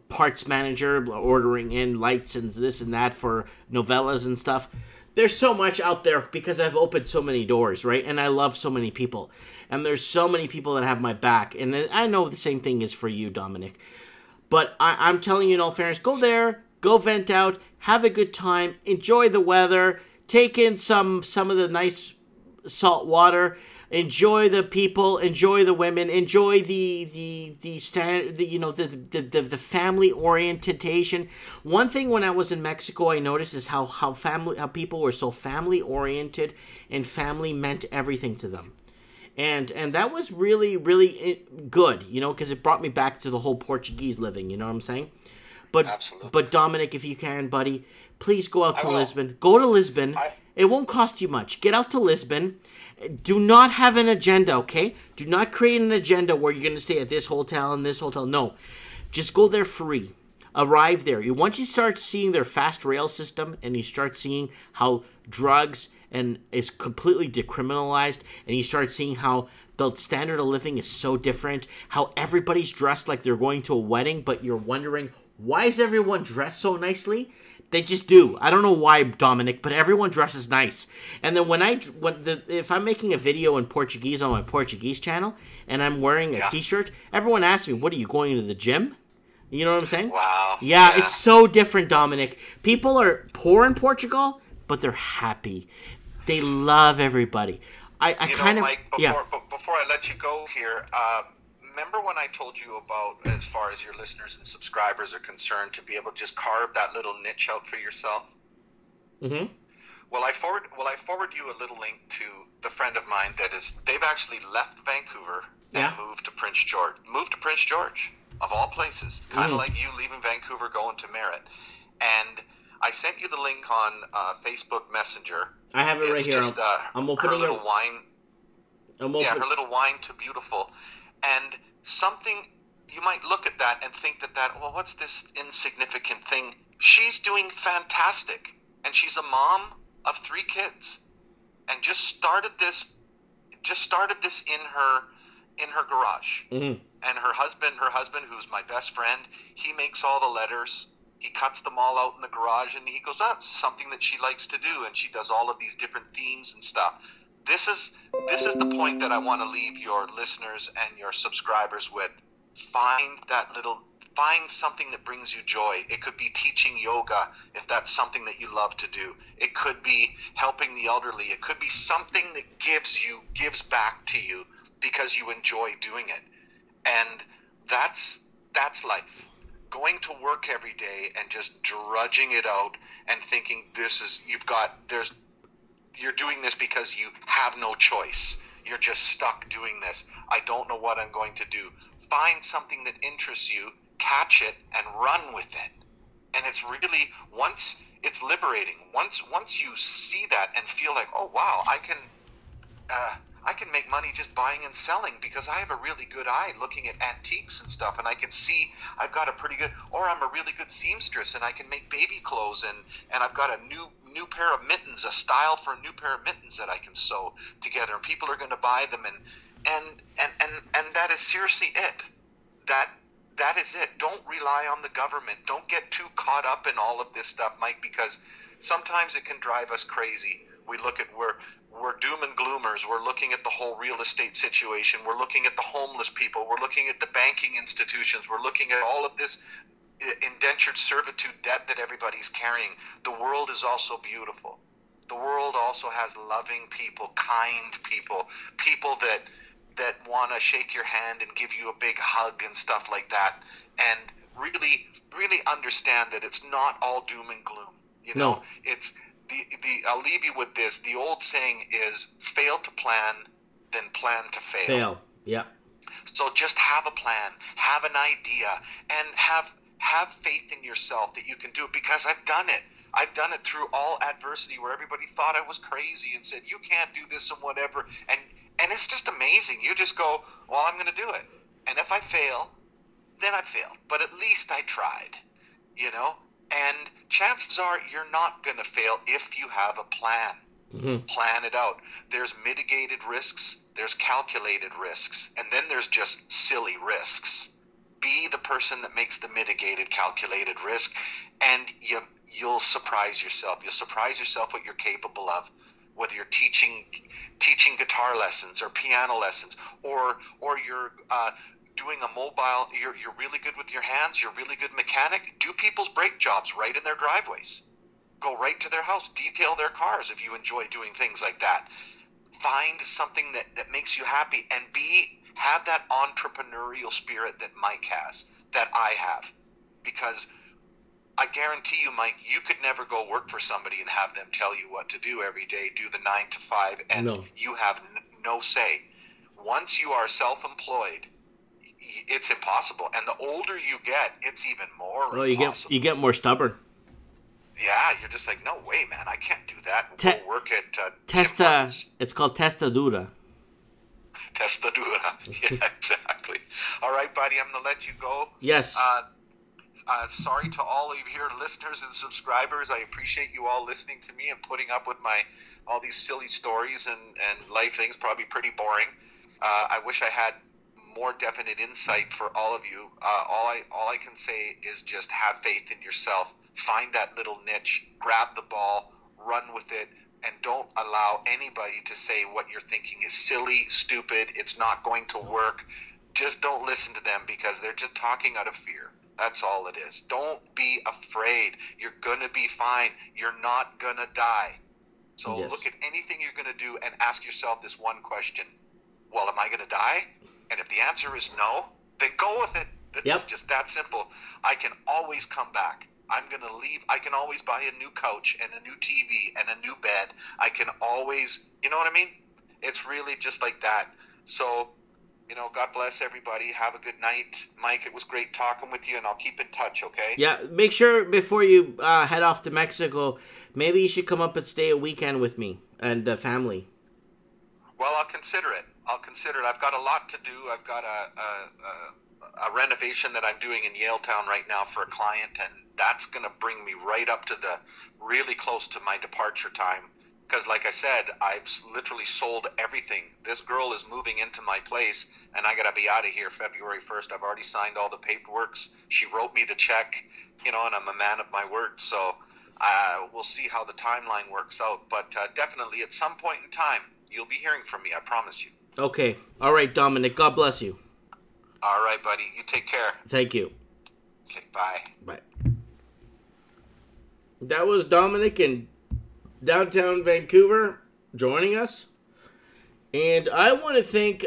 parts manager, ordering in lights and this and that for novellas and stuff. There's so much out there because I've opened so many doors, right? And I love so many people. And there's so many people that have my back. And I know the same thing is for you, Dominic. But I'm telling you in all fairness, go there, go vent out, have a good time, enjoy the weather, take in some of the nice salt water, enjoy the people, enjoy the women, enjoy the family orientation. One thing when I was in Mexico, I noticed is how people were so family oriented, and family meant everything to them. And that was really, really good, because it brought me back to the whole Portuguese living, you know what I'm saying? Absolutely. But Dominic, if you can, buddy, please go out to Lisbon. Go to Lisbon. It won't cost you much. Get out to Lisbon. Do not have an agenda, okay? Do not create an agenda where you're going to stay at this hotel and this hotel. No. Just go there free. Arrive there. Once you start seeing their fast rail system and you start seeing how drugs is completely decriminalized, and you start seeing how the standard of living is so different, how everybody's dressed like they're going to a wedding, but you're wondering, why is everyone dressed so nicely? They just do. I don't know why, Dominic, but everyone dresses nice. And then if I'm making a video in Portuguese on my Portuguese channel and I'm wearing a t-shirt, everyone asks me, what, are you going to the gym? You know what I'm saying? Wow. Yeah, it's so different, Dominic. People are poor in Portugal, but they're happy. They love everybody. Mike, before I let you go here, remember when I told you about, as far as your listeners and subscribers are concerned, to be able to just carve that little niche out for yourself? Mm-hmm. Well, I forward you a little link to the friend of mine they've actually left Vancouver and moved to Prince George, of all places. Kind of like you leaving Vancouver, going to Merritt. And I sent you the link on Facebook Messenger. I have it right It's here. just I'm her opening little it. wine. I'm Yeah, open. her little wine to beautiful. And something, you might look at that and think well, what's this insignificant thing? She's doing fantastic. And she's a mom of 3 kids. And just started this in her garage. Mm-hmm. And her husband, who's my best friend, he makes all the letters. He cuts them all out in the garage, and he goes, oh, it's something that she likes to do, and she does all of these different themes and stuff. This is the point that I want to leave your listeners and your subscribers with. Find something that brings you joy. It could be teaching yoga if that's something that you love to do. It could be helping the elderly. It could be something that gives back to you because you enjoy doing it. And that's life. Going to work every day and just drudging it out and thinking you're doing this because you have no choice. You're just stuck doing this. I don't know what I'm going to do. Find something that interests you, catch it, and run with it. And it's really, it's liberating. Once you see that and feel like, oh wow, I can make money just buying and selling because I have a really good eye looking at antiques and stuff, and I can see I've got I'm a really good seamstress and I can make baby clothes, and I've got a new pair of mittens, a style for a new pair of mittens that I can sew together, and people are going to buy them, and that is seriously it. That is it. Don't rely on the government. Don't get too caught up in all of this stuff, Mike, because sometimes it can drive us crazy. We're doom and gloomers. We're looking at the whole real estate situation. We're looking at the homeless people. We're looking at the banking institutions. We're looking at all of this indentured servitude debt that everybody's carrying. The world is also beautiful. The world also has loving people, kind people, people that want to shake your hand and give you a big hug and stuff like that, and really, really understand that it's not all doom and gloom. No. It's I'll leave you with this. The old saying is, fail to plan, then plan to fail. Yeah. So just have a plan, have an idea, and have faith in yourself that you can do it, because I've done it. I've done it through all adversity where everybody thought I was crazy and said, you can't do this and whatever. And it's just amazing. You just go, well, I'm going to do it. And if I fail, then I failed. But at least I tried, And chances are you're not going to fail if you have a plan. Mm-hmm. Plan it out. There's mitigated risks. There's calculated risks. And then there's just silly risks. Be the person that makes the mitigated, calculated risk, and you'll surprise yourself. You'll surprise yourself what you're capable of, whether you're teaching guitar lessons or piano lessons, or you're doing a mobile. You're really good with your hands. You're a really good mechanic. Do people's brake jobs right in their driveways. Go right to their house. Detail their cars if you enjoy doing things like that. Find something that makes you happy, and have that entrepreneurial spirit that Mike has, that I have. Because I guarantee you, Mike, you could never go work for somebody and have them tell you what to do every day, do the 9 to 5, and you have no say. Once you are self-employed, it's impossible. And the older you get, it's even more impossible. You get more stubborn. Yeah, you're just like, no way, man, I can't do that. Go work at it's called testadura. Testadura. Yeah, exactly. All right, buddy, I'm going to let you go. Yes. Sorry to all of your listeners and subscribers. I appreciate you all listening to me and putting up with all these silly stories and life things, probably pretty boring. I wish I had more definite insight for all of you. All I can say is just have faith in yourself. Find that little niche, grab the ball, run with it, and don't allow anybody to say what you're thinking is silly, stupid, it's not going to work. Just don't listen to them, because they're just talking out of fear. That's all it is. Don't be afraid. You're going to be fine. You're not going to die. So Look at anything you're going to do and ask yourself this one question. Well, am I going to die? And if the answer is no, then go with it. It's just that simple. I can always come back. I'm going to leave. I can always buy a new couch and a new TV and a new bed. I can always, you know what I mean? It's really just like that. So God bless everybody. Have a good night. Mike, it was great talking with you, and I'll keep in touch, okay? Yeah, make sure before you head off to Mexico, maybe you should come up and stay a weekend with me and the family. Well, I'll consider it. I've got a lot to do. I've got a renovation that I'm doing in Yaletown right now for a client, and that's going to bring me right up to the really close to my departure time. Because, like I said, I've literally sold everything. This girl is moving into my place, and I got to be out of here February 1st. I've already signed all the paperwork. She wrote me the check, and I'm a man of my word. So we'll see how the timeline works out. But definitely at some point in time, you'll be hearing from me. I promise you. Okay. All right, Dominic. God bless you. All right, buddy. You take care. Thank you. Okay, bye. Bye. That was Dominic in downtown Vancouver joining us. And I want to thank